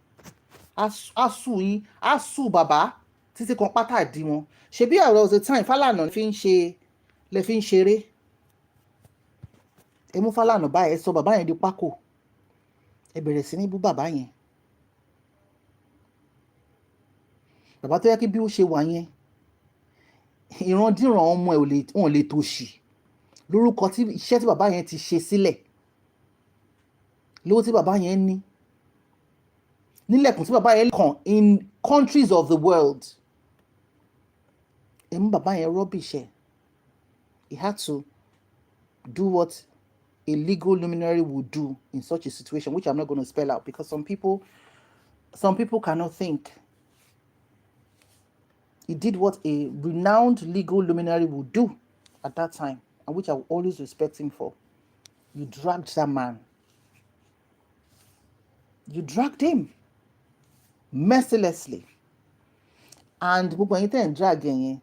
Asu Baba. Títí kan pátá di wọn. Ṣebí there was a time Fálànà lè fi ń ṣeré. Ẹ mú Fálànà báyìí, ẹ sọ bàbá yẹn di pákó. Ẹ bẹ̀rẹ̀ sí ní bú bàbá yẹn. Bàbá tó yẹ kí bí ó ṣe wà yẹn. ìrandíran ọmọ ẹ̀ wọn lè tòṣì lórúkọ tí iṣẹ́ tí bàbá yẹn ti ṣe sílẹ̀, lówó tí bàbá yẹn ní, nílẹ̀kùn tí bàbá yẹn kàn in countries of the world. Ẹ mú bàbá yẹn rubbish ẹ̀. He had to do what a legal luminary would do in such a situation, which I'm not going to spell out because some people cannot think. He did what a renowned legal luminary would do at that time, and which I will always respect him for. You dragged that man. You dragged him mercilessly. And gbogbo ẹ̀yin tẹ́ ń drag yẹn,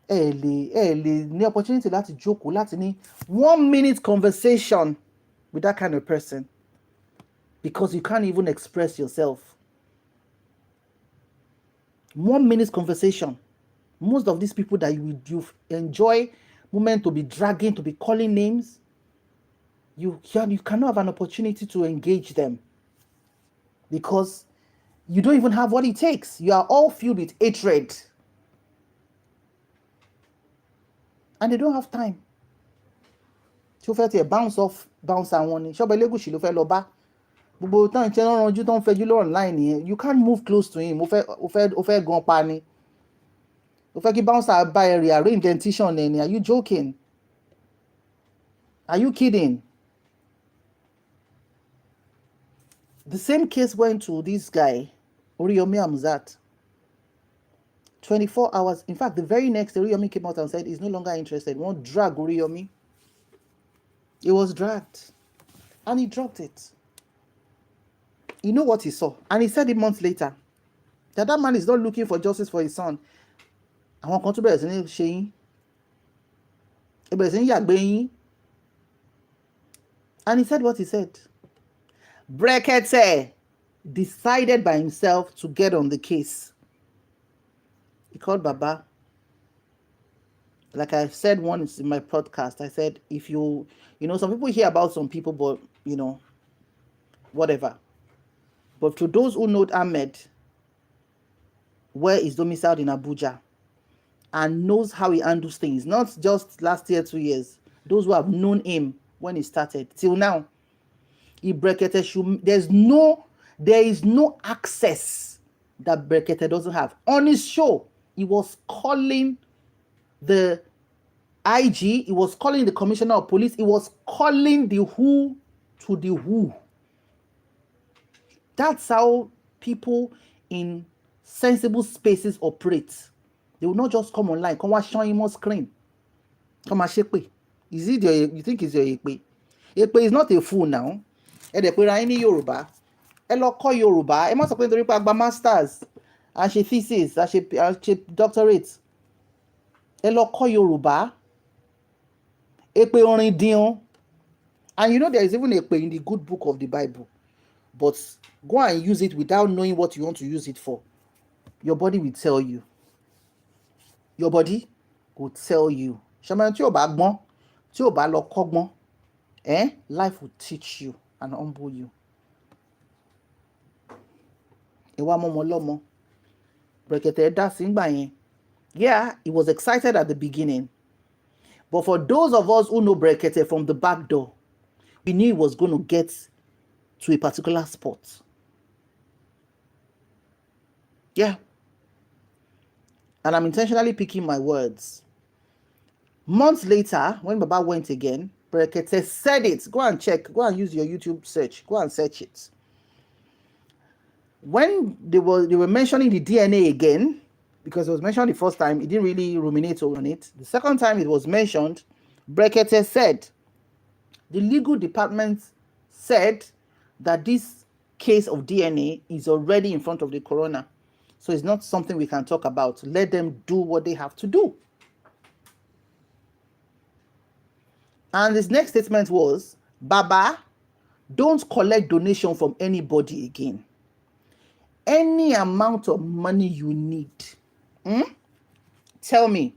ẹ lè ní opportunity láti jókòó láti ní 1 minute conversation with that kind of person because you can't even express yourself. 1 minute conversation. Most of these people that you enjoy moment to be dragging, to be calling names, you cannot have an opportunity to engage them because you don't even have what it takes. You are all filled with hatred. And they don't have time. Ṣó fẹ́ tiẹ̀ bounce àwọn ni. Ṣọ́bẹ̀ Elégùṣì ló fẹ́ lọ bá. Gbogbo táwọn ìṣẹ́ náà ranjú tó ń fẹjú lọ online nìyẹn. You can't move close to him. Ó fẹ́ gan pa ni. Ó fẹ́ kí bouncer bá ẹ rearrange dentition ẹ ni. Are you joking? Are you kidding? The same case went to this guy, Oriyomi Hamzat. 24 hours. In fact, the very next day, Oriyomi came out and said he's no longer interested. Won't drag Oriyomi. It was dragged. And he dropped it. You know what he saw? And he said it months later. That man is not looking for justice for his son. Àwọn kan tún bẹ̀rẹ̀ sí ní ṣe yín. Ẹ bẹ̀rẹ̀ sí ní yàgbé yín. And he said what he said. Brekete decided by himself to get on the case. He called Baba. Like I said once in my podcast, I said, if you know, some people hear about some people, but, whatever. But to those who know Ahmed, where is domiciled in Abuja, and knows how he handles things, not just last year, 2 years, those who have known him when he started, till now, there is no access that Brekete doesn't have. On his show, he was calling the IG, he was calling the commissioner of police, he was calling the who to the who. That's how people in sensible spaces operate. They will not just come online, come watch showing more screen. Come and shake. Is it you think it's your Ekpe? Ekpe is not a fool now. Ẹ dẹ̀ pé ra yín ní Yorùbá. Ẹ lọ kọ́ Yorùbá. Ẹ má sọ pé nítorí pé a gba masters, a ṣe thesis, a ṣe doctorate. Ẹ lọ kọ́ Yorùbá. Ekpe orin dín. And you know there is even Ekpe in the good book of the Bible. But go and use it without knowing what you want to use it for. Your body will tell you. Your body will tell you. Ṣàmì tí o bá gbọ́n, tí o bá lọ kọ́gbọ́n, life will teach you and humble you. Ìwà mọ́mọ́ Brekete dá sí ngbà yẹn. Yeah, he was excited at the beginning. But for those of us who know Brekete from the back door, we knew he was going to get to a particular spot. Yeah. And I'm intentionally picking my words. Months later, when Baba went again, Brekete said it. Go and check. Go and use your YouTube search. Go and search it. When they were mentioning the DNA again, because it was mentioned the first time, it didn't really ruminate on it. The second time it was mentioned, Brekete said, the legal department said that this case of DNA is already in front of the coroner. So it's not something we can talk about. Let them do what they have to do. And his next statement was, Baba, don't collect donation from anybody again. Any amount of money you need, tell me,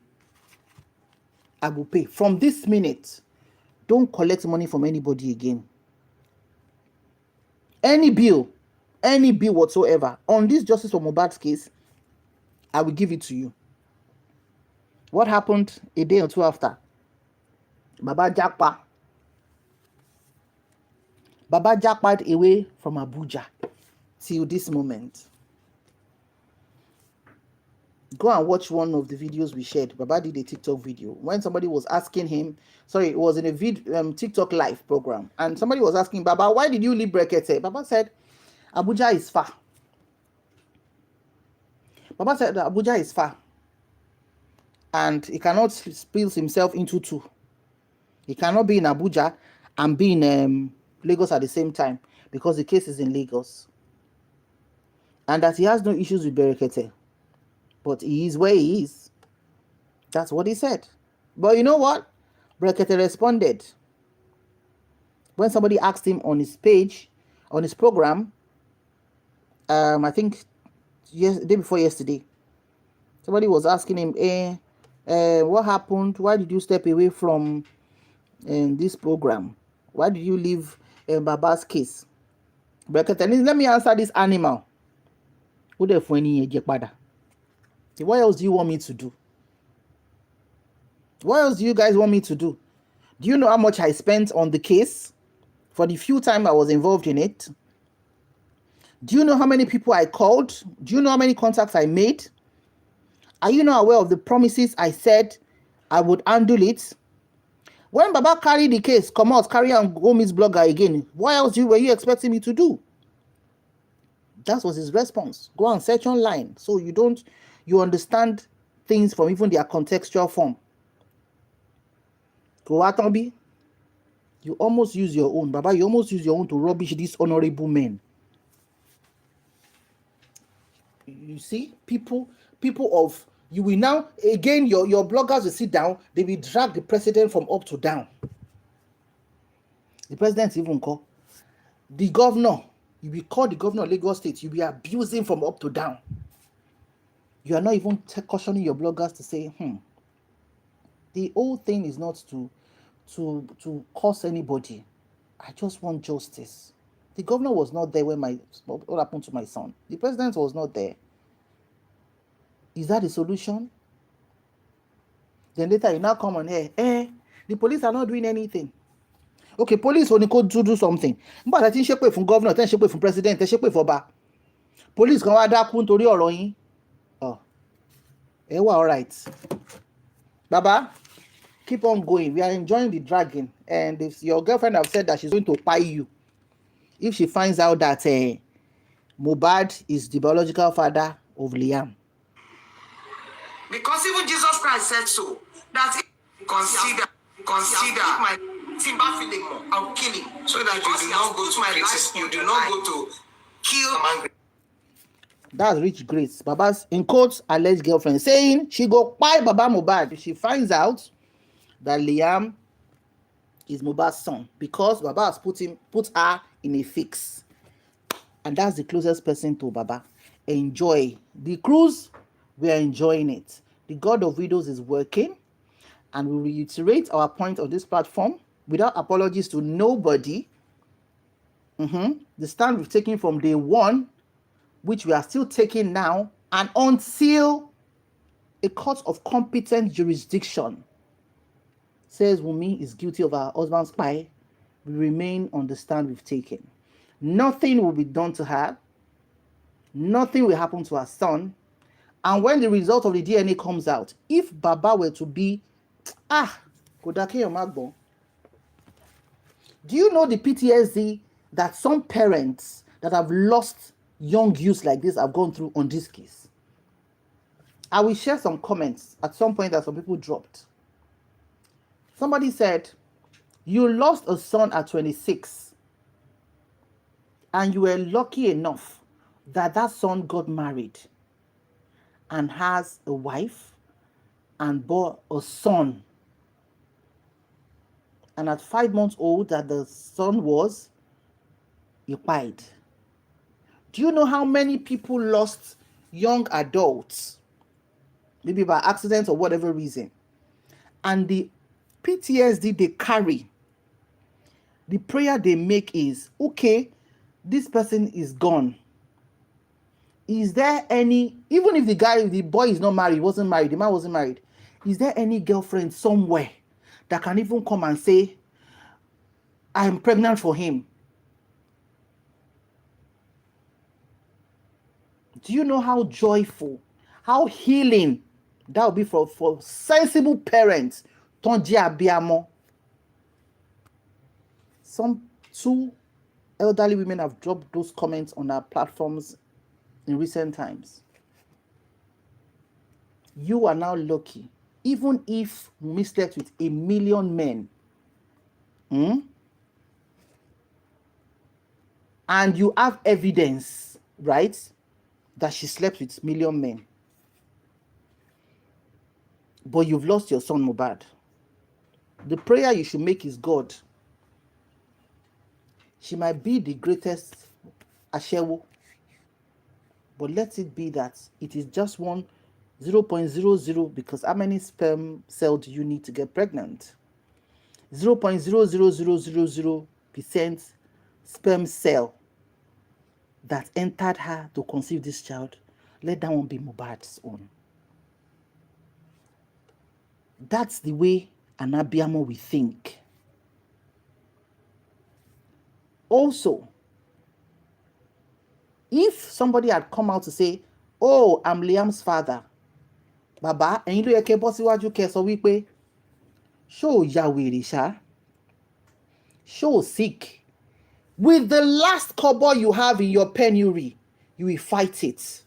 I will pay. From this minute, don't collect money from anybody again. Any bill whatsoever on this Justice for Mohbad's case, I will give it to you. What happened a day or two after? Baba Jakpa. Baba Jakpa away from Abuja till this moment. Go and watch one of the videos we shared. Baba did a TikTok video when somebody was asking him, it was in a TikTok live program, and somebody was asking Baba, why did you leave Brekete? Baba said, Abuja is far. Baba said that Abuja is far, and he cannot split himself into two. He cannot be in Abuja and be in Lagos at the same time because the case is in Lagos, and that he has no issues with Brekete, but he is where he is. That's what he said. But you know what? Brekete responded when somebody asked him on his page, on his program, I think day before yesterday, somebody was asking him, what happened? Why did you step away from this program? Why did you leave Baba's case? Brekete, let me answer this animal. What else do you want me to do? What else do you guys want me to do? Do you know how much I spent on the case for the few time I was involved in it? Do you know how many people I called? Do you know how many contacts I made? Are you not aware of the promises I said I would handle it? When Baba carried the case, come out, carry and go meet blogger again. What else were you expecting me to do? That was his response. Go and search online so you understand things from even their contextual form. Go you almost use your own. Baba, you almost use your own to rubbish these honorable men. You see, people of, you will now, again, your bloggers will sit down, they will drag the president from up to down. The president even call the governor, you will call the governor of Lagos State, you will be abusing from up to down. You are not even cautioning your bloggers to say, the whole thing is not to curse anybody. I just want justice. The governor was not there when what happened to my son. The president was not there. Is that the solution? Then later you now come on here, the police are not doing anything. Okay, police only could do something. But I think she pay from governor, then she pay from president, then she pay for ba. Police kan wá dákú nítorí ọ̀rọ̀ yín. All right. Baba, keep on going. We are enjoying the dragging. And if your girlfriend have said that she's going to pie you, if she finds out that Mohbad is the biological father of Liam. Because even Jesus Christ said so. That consider my timber feeling more. I'll kill him. So that you do not go to my places. You do not go to kill a man. That's Richgrace, Baba's in quotes alleged girlfriend, saying she go buy Baba Mohbad if she finds out that Liam is Mohbad's son, because Baba has put her in a fix. And that's the closest person to Baba. Enjoy the cruise. We are enjoying it. The God of Widows is working, and we reiterate our point on this platform without apologies to nobody. The stand we've taken from day one, which we are still taking now, and until a court of competent jurisdiction says Wunmi is guilty of her husband's spy, we remain on the stand we've taken. Nothing will be done to her. Nothing will happen to her son. And when the result of the DNA comes out, if Baba were to be, do you know the PTSD that some parents that have lost young youths like this have gone through on this case? I will share some comments at some point that some people dropped. Somebody said, you lost a son at 26 and you were lucky enough that son got married and has a wife and bore a son. And at 5 months old that the son was, he died. Do you know how many people lost young adults, maybe by accident or whatever reason, and the PTSD they carry, the prayer they make is, okay, this person is gone. Is there any, even if the boy is not married, wasn't married, the man wasn't married, Is there any girlfriend somewhere that can even come and say, I'm pregnant for him? Do you know how joyful, how healing that will be for sensible parents? Tonji abiamo. Some 2 elderly women have dropped those comments on our platforms in recent times. You are now lucky. Even if Wunmi slept with 1 million men, and you have evidence, right, that she slept with 1 million men, but you've lost your son Mohbad, the prayer you should make is, God, she might be the greatest ashewo, but let it be that it is just 0.00, because how many sperm cells do you need to get pregnant? 0.00000% sperm cell that entered her to conceive this child. Let that one be Mohbad's own. That's the way an Abiamo will think. Also, if somebody had come out to say, oh, I'm Liam's father, Baba, ẹ̀yin ló yẹ kẹ́ bọ́ síwájú kẹ́ sọ wípé, ṣó ya wèrè ṣá? Ṣó sick? With the last kobo you have in your penury, you will fight it.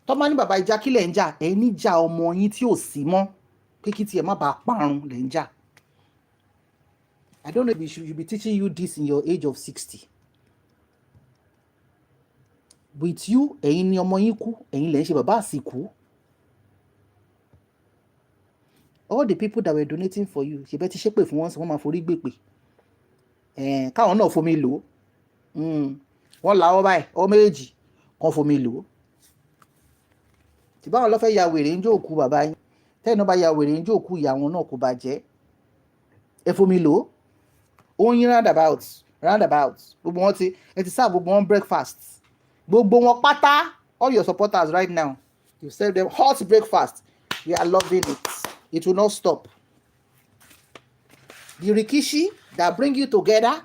Tọ́mọ ní bàbá ìjà kílẹ̀ ń jà, ẹ̀ ní jà ọmọ yín tí ò sí mọ́, pé kí tiẹ̀ má bàa parun lẹ̀ ń jà. I don't know if we should be teaching you this in your age of 60. With you, ẹ̀yin ni ọmọ yín kú, ẹ̀yin lẹ̀ ń ṣe bàbá àsìkú. All the people that were donating for you, ṣe bẹ́ẹ̀ ti ṣépè fún wọn, wọ́n máa forí gbèpè. Káwọn náà fomi lò ó. Wọ́n làwọ́ báyìí, ọmọ méjì kan fomi lò ó. Tí báwọn lọ fẹ́ ya wèrè ń jó òkú bàbá yín, tẹ́yìn náà bá ya wèrè ń jó òkú ìyá wọn náà kò bá jẹ́. Ẹ fomi lò ó. Ó ń yín roundabout. Gbogbo wọn ẹ ti serve gbogbo wọn breakfast. Gbogbo wọn pátá, all your supporters right now, you serve them hot breakfast. We are loving it. It will not stop. The rikishi that bring you together,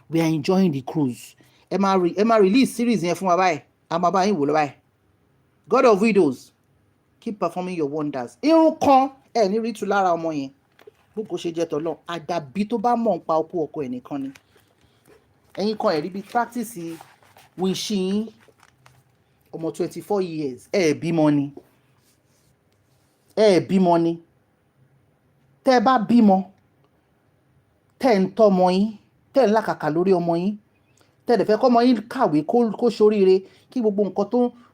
we are enjoying the cruise. Ẹ máa release series yẹn fún wa báyìí. A máa bá yín wò lọ báyìí. God of widows, keep performing your wonders. Irun kan ẹ ní rí tu lára ọmọ yẹn. Bó kò ṣe jẹ́ tọ́lọ́, àdàbí tó bá mọ̀ ń pa opó ọkọ ẹ̀ nìkan ni. Ẹ̀yin kan ẹ̀rí bíi practice wíṣìn ọmọ 24 years. Bímọ ni. Bímọ ni. Tẹ́ bá bímọ, tẹ́ ń tọ́ ọmọ yín, tẹ́ ń làkàkà lórí ọmọ yín, tẹ́ dẹ̀ fẹ́ kọ́ ọmọ yín kàwé kó ṣoríire, kí gbogbo nǹkan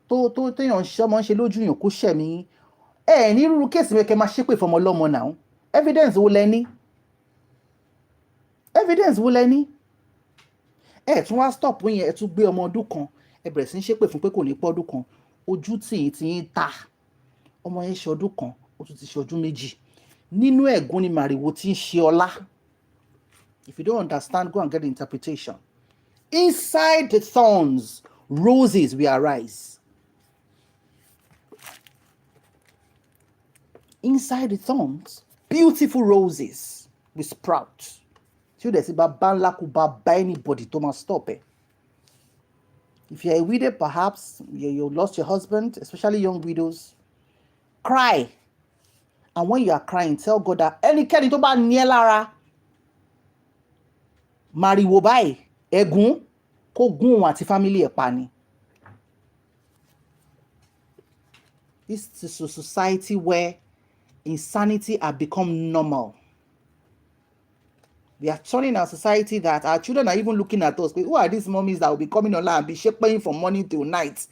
tó téèyàn ọmọ ń ṣe lójú yàn kó ṣẹ̀mí yín. Ní rúru kéèsì mẹ́kẹ́ máa ṣépè fọmọ ọlọ́mọ náà. Evidence wo lẹ ní? Tún wá stop yẹn, ẹ tún gbé ọmọ ọdún kan, ẹ bẹ̀rẹ̀ sí ń ṣépè fún pé kò ní pọ́ ọdún kan. Ojú tí ń ta. Ọmọ yẹn ṣe ọdún kan, ó tún ti ṣe ọdún méjì. Nínú ẹ̀gún ni màrìwò tí ń ṣe ọlá. If you don't understand, go and get the interpretation. Inside the thorns, roses will arise. Inside the thorns, beautiful roses will sprout. So there's a anybody to must stop it. If you're a widow, perhaps you lost your husband, especially young widows, cry. And when you are crying, tell God that ẹnikẹ́ni tó bá ní ẹ́ lára, màrìwò báyìí, ẹ̀gún, kó gún òun àti family ẹ̀ pa ni. This is a society where insanity has become normal. We are turning our society that our children are even looking at us. Who are these mommies that will be coming online and be shaping from morning till night?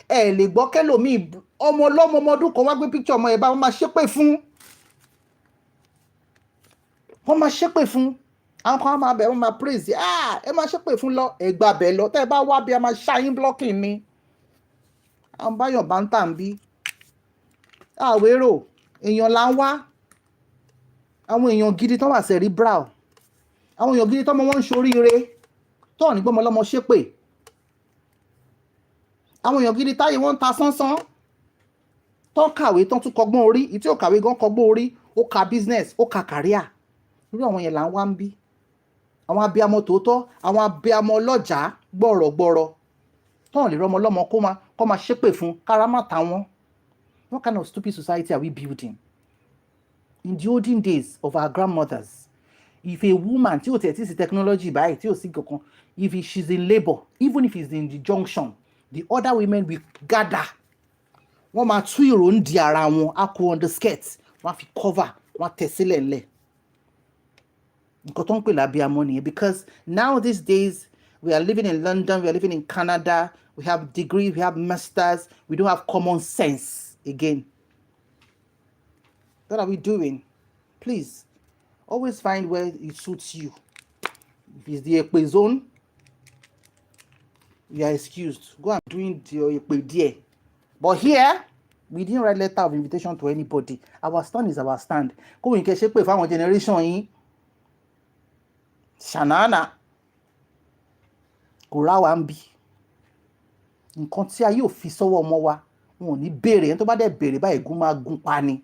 Lè gbọ́ kẹ́lòmíì ọmọ ọlọ́mọ ọmọdún kan wá gbé picture ọmọ ẹ̀ bá wọn máa ṣépè fún. Wọ́n máa ṣépè fún. Àwọn kan máa bẹ̀ wọ́n máa praise. Ẹ máa ṣépè fún lọ. Ẹ gbà bẹ̀ lọ. Tẹ́ ẹ bá wá bí a máa ṣáyín blocking ni. Àwọn báyọ̀ bá ń tà ń bí. Àwérò èèyàn là ń wá. Àwọn èèyàn gidi tó wà cerebral. Àwọn èèyàn gidi tó mọ wọn ń ṣoríire. Tó ní gbọ́mọ lọ́mọ ṣépè. Àwọn èèyàn gidi táyé wọ́n ń ta sánsán. tó kàwé tán tún kọ́gbọ́n orí, ìtí ò kàwé gan kọ́gbọ́n orí, ó ka business, ó ka career. Irú àwọn yẹn là ń wá ń bí. Àwọn abiyamọ tòótọ́, àwọn abiyamọ ọlọ́jà gbọ̀rọ̀gbọ̀rọ̀ tọ́n lè rọmọ lọ́mọ kó máa ṣépè fún kára má ta wọ́n. What kind of stupid society are we building? In the olden days of our grandmothers, if a woman tí ò tẹ̀ tí sí technology báyìí tí ò sí kankan, if she's in labour, even if it's in the junction, the other women will gather. Wọ́n máa tú ìró ń di ara wọn, á kó on the skirt, wọ́n á fi cover, wọ́n á tẹ̀ sílẹ̀ ńlẹ̀. Nǹkan tó ń pè lábíamọ nìyẹn, because now these days we are living in London, we are living in Canada, we have degrees, we have masters, we don't have common sense again. What are we doing? Please, always find where it suits you. If it's the Ekpe zone, you are excused. Go and doing the Ekpe there. But here, we didn't write letter of invitation to anybody. Our stand is our stand. Go in case for our generation in Shanana. Kò rá wa ń bí. Nǹkan tí ayé ò fi sọ́wọ́ ọmọ wa, wọn ò ní béèrè. Ẹni tó bá dẹ̀ béèrè báyìí gún máa gún pa ni.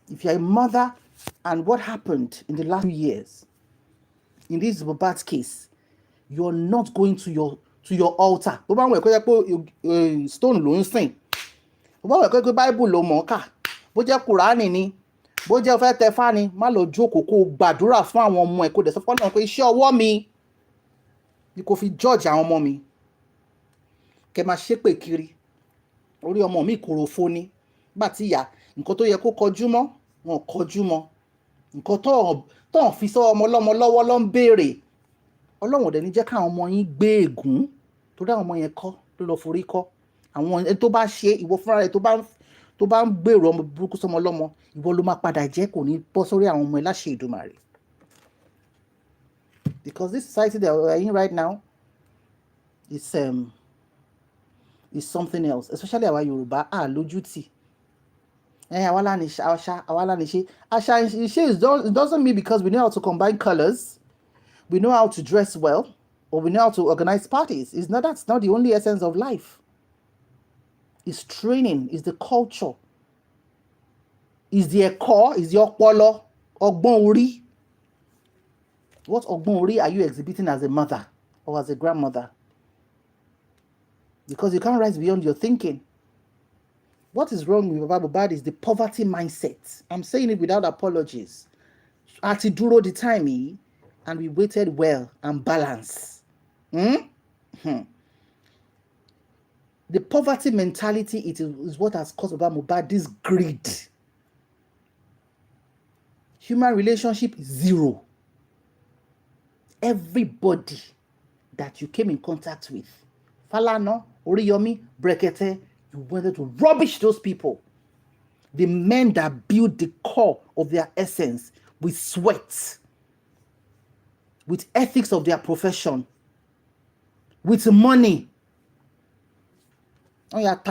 If you are a mother, and what happened in the last 2 years, in this Mohbad case, you're not going to your altar. Bó bá wọ̀ ẹ̀kọ́ jẹ́ pé stone ló ń sìn. Bó bá wọ̀ ẹ̀kọ́ jẹ́ pé Bible ló mọ̀ ọ́ kà. Bó jẹ́ Kùránì ni. Bó jẹ́ fẹ́ tẹfá ni. Má lọ jókòó kó gbàdúrà fún àwọn ọmọ ẹ̀ kó dẹ̀ sọ fún Ọlọ́run pé iṣẹ́ ọwọ́ mi ni kò fi judge àwọn ọmọ mi. Kẹ́ máa ṣépè kiri. Orí ọmọ mi kòròfo ni. Nígbà tí ìyá nǹkan tó yẹ kó kọjú mọ́, wọn kọjú mọ́. Nǹkan tó ń fi sọ ọmọ ọlọ́mọ lọ́wọ́ ló ń béèrè. Ọlọ́run ò dẹ̀ ní jẹ́ káwọn ọmọ yín gbé ègún torí àwọn ọmọ yẹn kọ́ ló lọ forí kọ́. Àwọn ẹni tó bá ṣe ìwọ fúnra rẹ̀ tó bá ń gbèrò ọmọ burúkú sọmọ ọlọ́mọ, ìwọ ló máa padà jẹ́, kò ní bọ́ sórí àwọn ọmọ ẹ̀ láṣẹ Èdùmàrè. Because this society that we are in right now is something else, especially our Yoruba lójútì. It doesn't mean because we know how to combine colors, we know how to dress well, or we know how to organize parties. That's not the only essence of life. It's training, it's the culture, it's the ẹ̀kọ́, it's the ọpọlọ, ọgbọ́n orí. What ọgbọ́n orí are you exhibiting as a mother or as a grandmother? Because you can't rise beyond your thinking. What is wrong with Mohbad is the poverty mindset. I'm saying it without apologies. Àti dúró the time yìí, and we waited well and balanced. The poverty mentality is what has caused Mohbad this greed. Human relationship is zero. Everybody that you came in contact with, Falana, Oriyomi, Brekete, you wanted to rubbish those people. The men that build the core of their essence with sweat, with ethics of their profession, with money. Get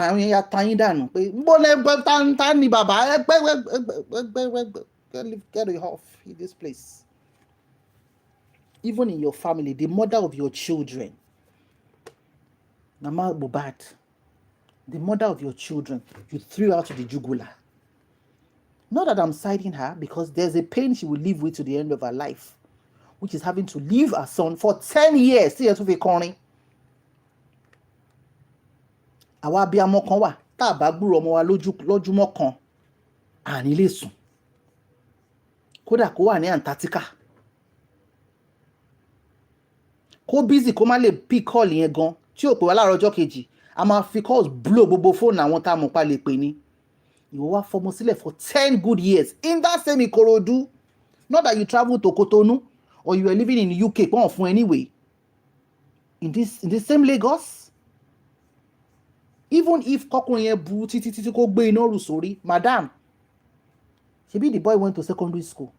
it off in this place. Even in your family, the mother of your children, Mama Mohbad, the mother of your children, you threw out to the jugular. Not that I'm siding her, because there's a pain she will live with to the end of her life, which is having to leave her son for 10 years. See, to be corny. Àwa abiyamọ kan wà tá bá gbúrò ọmọ wa lójúmọ́ kan àní lè sùn. Kódà kó wà ní Antarctica. Kó busy kó má lè pick call yẹn gan, tí ò pè wá láàárọ̀ ọjọ́ kejì, a máa fi calls blow gbogbo phone àwọn tá mọ̀ pa lè pè ní. Ìwọ wá fọmọ sílẹ̀ for 10 good years in that same Ikorodu. Not that you travel to Cotonou or you are living in the UK, pọ́n fún anyway. In this same Lagos. Even if kọkùnrin yẹn bu títí kó gbé iná rù sórí, madam, ṣebí the boy went to secondary school.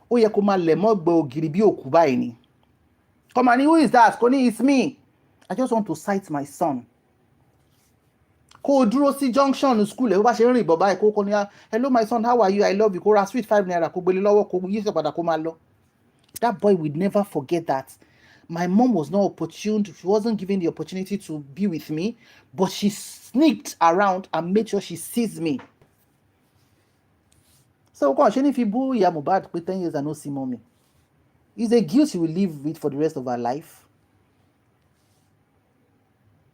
Ó yẹ kó máa lẹ̀ mọ́ gbẹ ògiri bí òkú báyìí ni. Come on, who is that? Koni, it's me. I just want to sight my son. Kó dúró sí junction school ẹ̀ bó bá ṣe rìn bọ̀ báyìí kó ní, hello my son, how are you? I love you. Kó ra sweet 5 naira kó gbélé lọ́wọ́ kó yí sọ̀padà kó máa lọ. That boy will never forget that. My mom was not opportune. She wasn't given the opportunity to be with me, but she sneaked around and made sure she sees me. So, if you boo ya Mohbad for 10 years and no see mommy, it's a guilt she will live with for the rest of her life.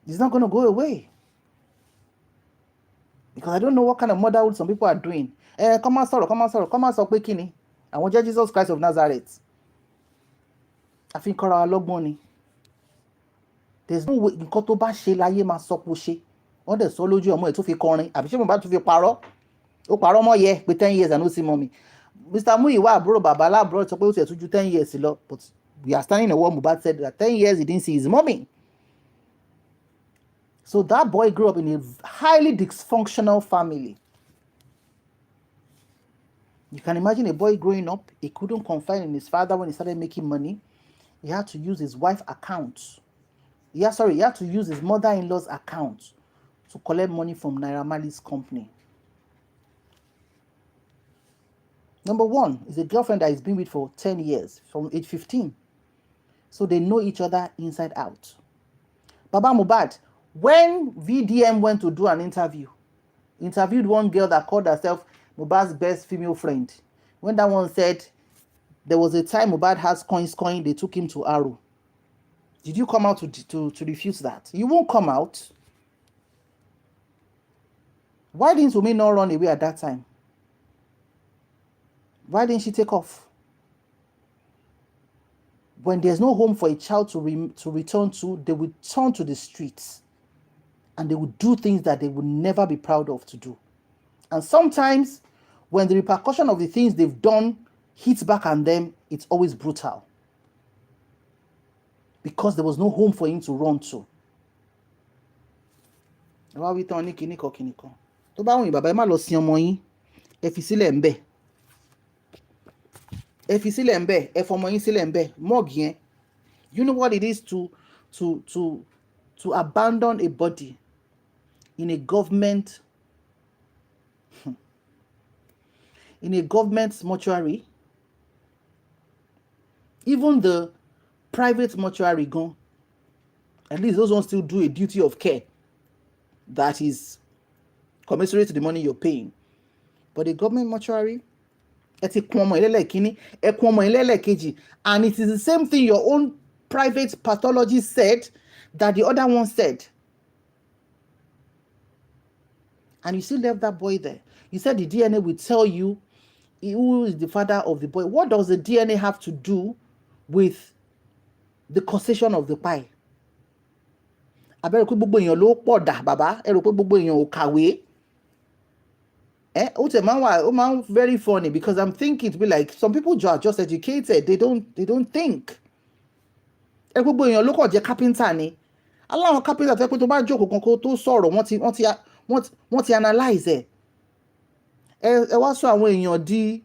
It's not going to go away. Because I don't know what kind of motherhood some people are doing. Come on, sorrow, pé kíni. Àwọn jẹ́ Jesus Christ of Nazareth. I think kọ́ra wa lọ́gbọ́n ni. There's no way nǹkan tó bá ṣe láyé máa sọ pé ó ṣe. Wọ́n dẹ̀ sọ lójú ọmọ ẹ̀ tó fi kọrin. Àbí ṣé Mohbad tó fi parọ́? Ó parọ́ mọ́ yẹ pé 10 years and no see mommy. Mr. Muyiwa àbúrò bàbá aláàbúrò sọ pé ó ti ẹ̀ tún ju 10 years lọ. But we are standing on what Mohbad said that 10 years he didn't see his mommy. So that boy grew up in a highly dysfunctional family. You can imagine a boy growing up, he couldn't confide in his father when he started making money. He had to use his wife's account. He had to use his mother-in-law's account to collect money from Naira Marley's company. Number one is a girlfriend that he's been with for 10 years, from age 15. So they know each other inside out. Baba Mohbad, when VDM went to do an interviewed one girl that called herself Mohbad's best female friend. When that one said there was a time Mohbad has coins, they took him to Arrow. Did you come out to refute that? You won't come out. Why didn't Wunmi not run away at that time? Why didn't she take off? When there's no home for a child to return to, they will turn to the streets. And they will do things that they will never be proud of to do. And sometimes, when the repercussion of the things they've done hits back on them, it's always brutal. Because there was no home for him to run to. Tó bá wùn bàbá ẹ má lọ sin ọmọ yín, ẹ fi sílẹ̀ ńbẹ̀. Ẹ fi sílẹ̀ ńbẹ̀, ẹ fọmọ yín sílẹ̀ ńbẹ̀. Mọ́ọ̀gì yẹn. You know what it is to abandon a body in a government mortuary? Even the private mortuary gone. At least those ones still do a duty of care that is commensurate to the money you're paying. But the government mortuary, and it is the same thing your own private pathologist said that the other one said. And you still left that boy there. You said the DNA will tell you who is the father of the boy. What does the DNA have to do with the causation of the pie? Abẹ́rẹ́ pé gbogbo èèyàn ló pọ̀ dà bàbá, ẹ rò pé gbogbo èèyàn ò kàwé. Ó máa ń very funny because I'm thinking to be like some people are just educated, they don't think. Ẹ gbogbo èèyàn ló kọ̀ jẹ́ carpenter ni. Aláwọn carpenter tó yẹ pé tó bá jókòó kan kó tó sọ̀rọ̀ wọ́n ti analyze ẹ̀. Ẹ wá sọ àwọn èèyàn di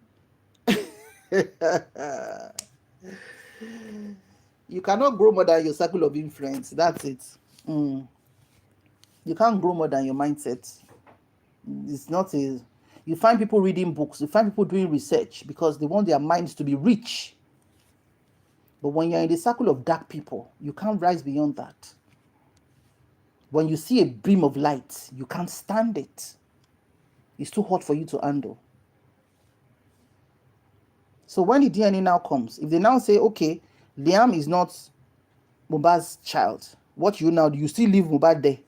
you cannot grow more than your circle of influence. That's it. You can't grow more than your mindset. It's not a... You find people reading books. You find people doing research because they want their minds to be rich. But when you're in the circle of dark people, you can't rise beyond that. When you see a beam of light, you can't stand it. It's too hot for you to handle. So when the DNA now comes, if they now say, okay, Liam is not Mohbad's child, what you now do? You still leave Mohbad there?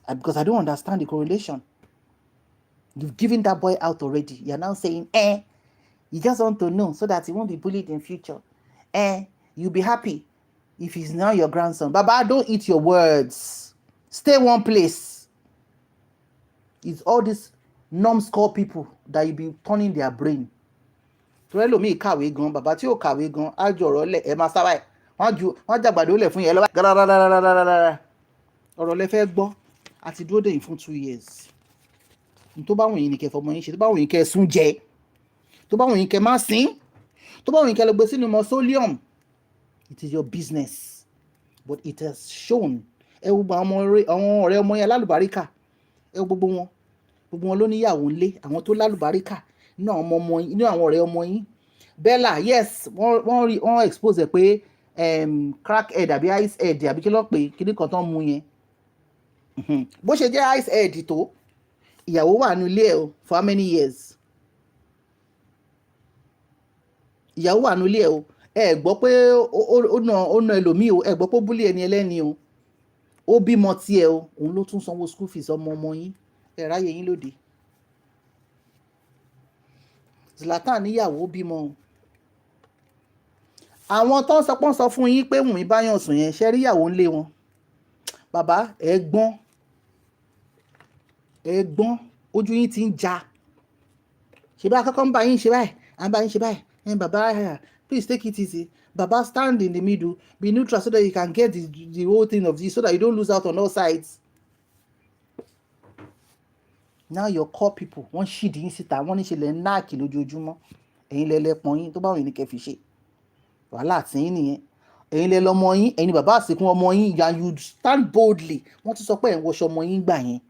Because I don't understand the correlation. You've given that boy out already. You're now saying, you just want to know so that he won't be bullied in future. You'll be happy if he's now your grandson. Baba, don't eat your words. Stay one place. It's all these numbskull people that you be turning their brain. Tọ́lẹ́ mi kàwé gan, bàbá tí ò kàwé gan, á jọ ọ̀rọ̀ lẹ̀ ẹ máa sábà ẹ̀. Wọ́n jàgbàdo lẹ̀ fún yẹn lọ́wọ́. Gàràràràràràràrà. Ọ̀rọ̀ lẹ fẹ́ gbọ́. A ti dúró dè yín fún 2 years. Tó bá wùn yín ni kẹ́ fọmọ yín ṣe, tó bá wùn yín kẹ́ sún jẹ, tó bá wùn yín kẹ́ má sín, tó bá wùn yín kẹ́ lọ gbé sínú mausoleum. It is your business. But it has shown. Ẹ wo àwọn ọ̀rẹ́ ọmọ yẹn lálùbáríkà. Ẹ wo gbogbo wọn ló níyàwó ńlé, àwọn tó lálùbáríkà. Inú àwọn ọ̀rẹ́ ọmọ yín. Bella, yes, wọ́n expose ẹ̀ pé crack head àbí ice head àbí kí ló pé kíní kan tán mú yẹn. Bó ṣe jẹ́ ice head tó, ìyàwó wà ní ilé ẹ̀ o for how many years? Ìyàwó wà ní ilé ẹ̀ o, ẹ gbọ́ pé ó na ẹlòmíì o, ẹ gbọ́ pé ó búlì ẹni ẹlẹ́ni o, ó bímọ tiẹ̀ o, òun ló tún sanwó school fees ọmọ yín, ẹ ráyè yín lóde. Zlatan níyàwó bímọ o. Àwọn tó ń sọ fún yín pé Wùnmí báyọ̀ sùn yẹn ṣe rí ìyàwó ńlé wọn. Bàbá ẹ gbọ́n ojú yín ti ń ja. Ṣé bá kọ́kọ́ ń bá yín ṣe báyìí, à ń bá yín ṣe báyìí, bàbá please take it easy. Bàbá stand in the middle, be neutral so that you can get the whole thing of this so that you don't lose out on all sides. Now your core people wọ́n ṣìdí yín síta, wọ́n ní ṣe lẹ́ ń náàkì lójoojúmọ́. Ẹ̀yin lẹ́lẹ́pọ̀n yín tó bá wọn yìí ní kẹ́ fi ṣe. Wàhálà tí yín nìyẹn. Ẹ̀yin lẹ lọ́mọ yín, ẹ̀yin bàbá àsìkún ọmọ yín, and you stand boldly. Wọ́n tún sọ pé ẹ̀ ń wọṣọ ọmọ yín gbà yẹn.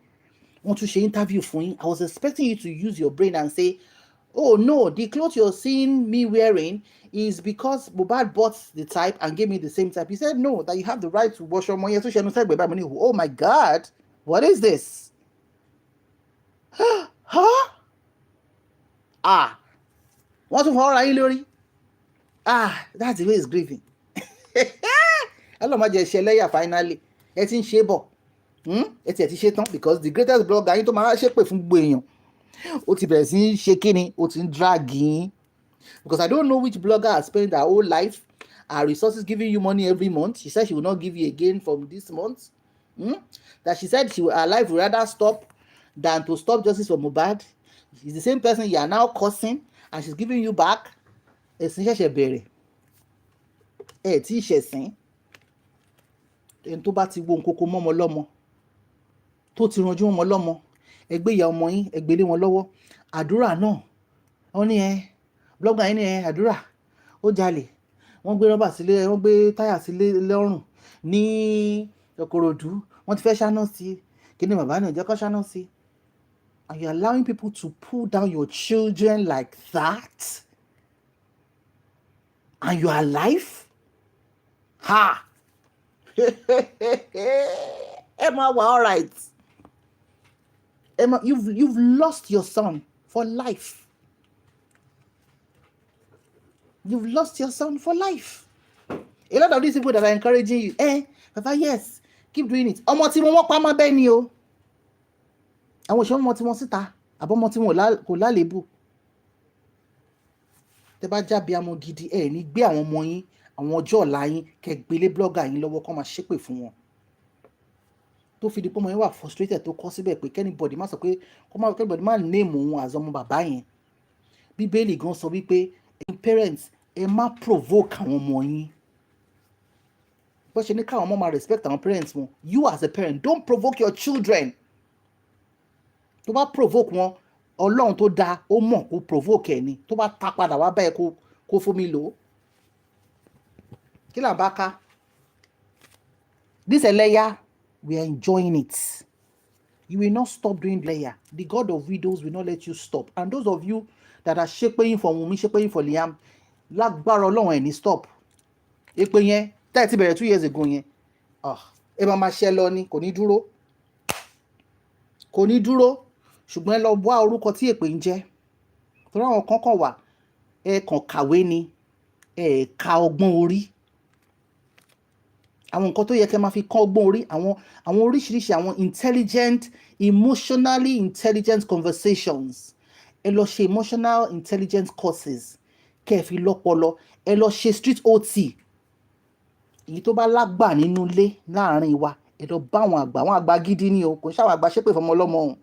Wọ́n tún ṣe interview fún yín. I was expecting you to use your brain and say, oh no, the clothes you're seeing me wearing is because Mohbad bought the type and gave me the same type. You said no, that you have the right to wash ọmọ yẹn. So ṣẹnu sẹ́gbẹ̀ẹ́ bá mi ní, oh my God, what is this? Huh? Wọ́n tún fọwọ́ ra yín lórí. That's the way it's grieving. Ọlọ́mọ jẹ́ ṣẹlẹ́yà finally. Ẹ ti ń ṣe bọ̀. Ẹ ti ṣe tán because the greatest blogger yín tó máa ṣépè fún gbogbo èèyàn. Ó ti bẹ̀rẹ̀ sí ṣe kíni, ó ti ń drag yín. Because I don't know which blogger has spent her whole life, her resources giving you money every month. She said she will not give you again from this month. That she said her life would rather stop than to stop justice for Mohbad. She's the same person you are now cursing and she's giving you back. Ẹ̀sìn ṣẹ̀ṣẹ̀ bẹ̀rẹ̀. Ẹ tí ì ṣẹ̀sìn. Ẹni tó bá ti wo nkoko mọ́ ọmọ lọ́mọ, tó ti ranjú ọmọ lọ́mọ, ẹgbẹ́ ìyá ọmọ yín, ẹgbẹ́ lé wọn lọ́wọ́. Àdúrà náà, wọ́n ní blogger yín ní àdúrà, ó jalè. Wọ́n gbé rọ́bà sílé, wọ́n gbé táyà sílé lọ́rùn ní Ìkòròdú. Wọ́n ti fẹ́ ṣáná sí. Kí ni bàbá náà jẹ́ kó ṣáná sí? And you're allowing people to pull down your children like that? And you are alive? Ha! Emma, we're all right. Emma, you've lost your son for life. You've lost your son for life. A lot of these people that are encouraging you, Papa, yes, keep doing it. Ọmọ tí wọ́n pa máa bẹ́ẹ̀ ni o. Àwọn òṣèré ọmọ tí wọ́n síta, àbọ̀mọ tí wọ́n kò lálébù. Tẹ́ bá jábí amọ̀ gidi, ní gbé àwọn ọmọ yín, àwọn ọjọ́ ọ̀la yín, kẹ́ gbélé blogger yín lọ́wọ́ kó máa ṣépè fún wọn. Tó fi di pé ọmọ yẹn wà frustrated tó kọ́ síbẹ̀ pé kẹ́nìbọ̀dì má sọ pé kẹ́nìbọ̀dì má name òun as ọmọ bàbá yẹn. Bíbélì gan sọ wípé parents ẹ má provoke àwọn ọmọ yín. Bó ṣe ní káwọn ọmọ máa respect àwọn parents wọn, you as a parent don't provoke your children. Tó bá provoke wọn, Ọlọ́run tó dáa ó mọ̀ kó provoke ẹ̀ ni. Tó bá ta padà wá báyìí kó fún mi lò ó. Kí là ń bá ká? This ẹlẹ́yà, we are enjoying it. You will not stop doing layer. The God of widows will not let you stop. And those of you that are ṣépèyìn for Wunmi, ṣépèyìn for Liam, lágbára Ọlọ́run ẹ̀ ní stop. Èpè yẹn, tẹ́ ẹ ti bẹ̀rẹ̀ 2 years ago yẹn. Ẹ máa ṣẹ́ lọ ni, kò ní dúró. Kò ní dúró. Ṣùgbọ́n ẹ lọ wá orúkọ tí èpè ń jẹ́. Torí àwọn kan wà, ẹ kàn kàwé ni, ẹ ka ọgbọ́n orí. Àwọn nǹkan tó yẹ kẹ́ máa fi kọ́ ọgbọ́n orí, àwọn oríṣiríṣi àwọn intelligent, emotionally intelligent conversations. Ẹ lọ ṣe emotional intelligence courses. Kẹ́ ẹ fi lọ́pọlọ. Ẹ lọ ṣe street OT. Èyí tó bá lágbà nínú ilé láàrin wa, ẹ lọ bá àwọn àgbà gidi ni o, kò ń ṣàwọn àgbà ṣépè fọmọ ọlọ́mọ o.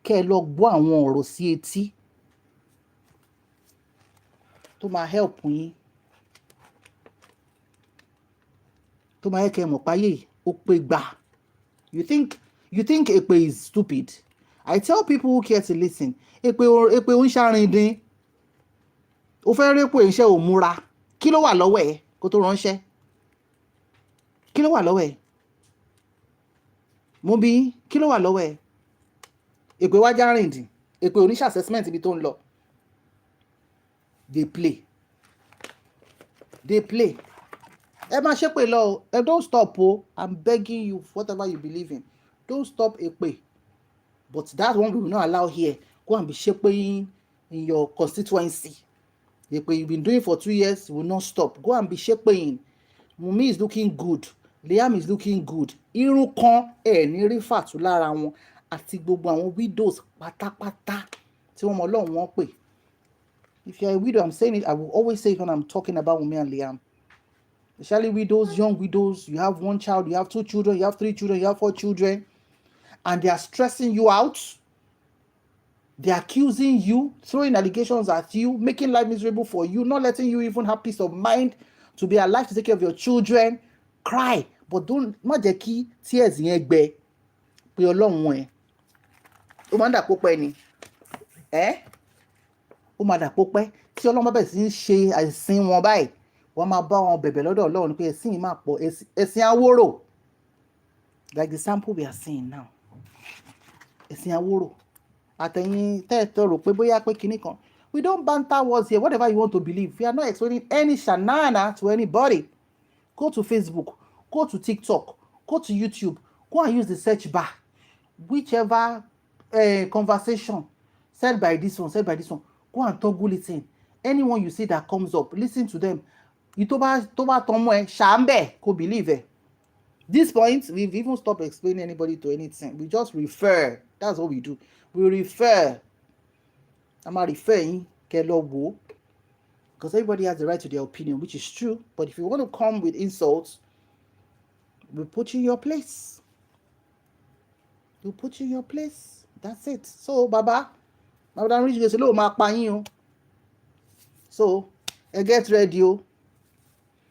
Kẹ́ ẹ lọ gbọ́ àwọn ọ̀rọ̀ sí etí tó máa help yín. Tó máa yẹ kẹ́ ẹ mọ̀ páyé ó pé gbà. You think èpè is stupid? I tell people who care to listen, èpè ń ṣàrìndín. Ó fẹ́ rẹ́pò iṣẹ́ ò múra. Kí ló wà lọ́wọ́ ẹ̀ kó tó ránṣẹ́? Kí ló wà lọ́wọ́ ẹ̀? Mo bí kí ló wà lọ́wọ́ ẹ̀? Èpè wá járìndín. Èpè oníṣẹ́ assessment ibi tó ń lọ. they play. Ẹ má ṣépè lọ o. Don't stop o. I'm begging you, whatever you believe in, don't stop èpè. But that one we will not allow here. Go and be shaping in your constituency. You've been doing for 2 years, will not stop. Go and be shaping. Wunmi is looking good. Liam is looking good. Irun kan ní rí fàtú lára wọn àti gbogbo àwọn widows pátápátá tí wọ́n mọ Ọlọ́run wọn pè. If you're a widow, I'm saying it, I will always say it when I'm talking about Wunmi and Liam. Especially widows, young widows, you have 1 child, you have 2 children, you have 3 children, you have 4 children, and they are stressing you out. They're accusing you, throwing allegations at you, making life miserable for you, not letting you even have peace of mind to be alive to take care of your children. Cry, but don't má jẹ́ kí tears yẹn gbẹ pé Ọlọ́run ẹ̀. Ó máa ń dà pópẹ́ ni. Ó máa dà pópẹ́ tí Ọlọ́run bá bẹ̀rẹ̀ sí í ṣe àìsìn wọn báyìí. Wọ́n máa bá wọn bẹ̀bẹ̀ lọ́dọ̀ Ọlọ́run pé ẹ̀sìn yìí máa pọ̀, ẹ̀sìn awóró. Like the sample we are seeing now. Ẹ̀sìn awóró. Àtẹ̀yìn tẹ́ẹ̀tọ́ rò pé bóyá pé kinní kan. We don't banter words here, whatever you want to believe. We are not explaining any shanana to anybody. Go to Facebook, go to TikTok, go to YouTube, go and use the search bar. Whichever conversation said by this one, go and toggle it in. Anyone you see that comes up, listen to them. Toba tomo shambe ko believe it. This point, we've even stopped explaining anybody to anything. We just refer. That's what we do. We refer. I'm not referring, because everybody has the right to their opinion, which is true. But if you want to come with insults, we'll put you in your place. We'll put you in your place. That's it. So, Baba, Madam Richgrace, hello, ma pa yin o. So, get ready o.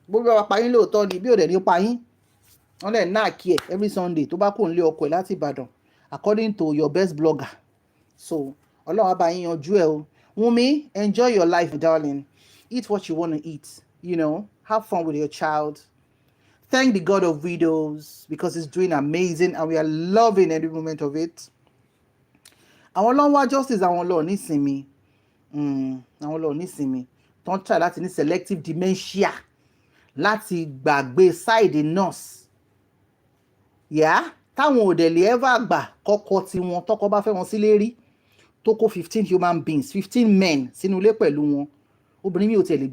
Gbogbo wa pa yin lóòótọ́ ni, bí ò dẹ̀ ní pa yin. Wọ́n lè náà kí ẹ every Sunday tó bá kò ń lé ọkọ̀ ẹ̀ láti Ìbàdàn, according to your best blogger. So, Ọlọ́run á bá yín yanjú ẹ o. Wunmi, enjoy your life, darling. Eat what you want to eat. Have fun with your child. Thank the God of widows because he's doing amazing and we are loving every moment of it. Àwọn Ọlọ́run wá justice àwọn Ọlọ́run nísìnyí. Àwọn Ọlọ́run nísìnyí. Don't try láti ní selective dementia. Láti gbàgbé side nurse. Yeah? Táwọn ò dẹ̀ lè ever gbà kọ́kọ́ tí wọn tọ́kọ bá fẹ́ wọn sílé rí. Tó kó 15 human beings, 15 men sínú ilé pẹ̀lú wọn. Obìnrin mi ò tẹ̀lé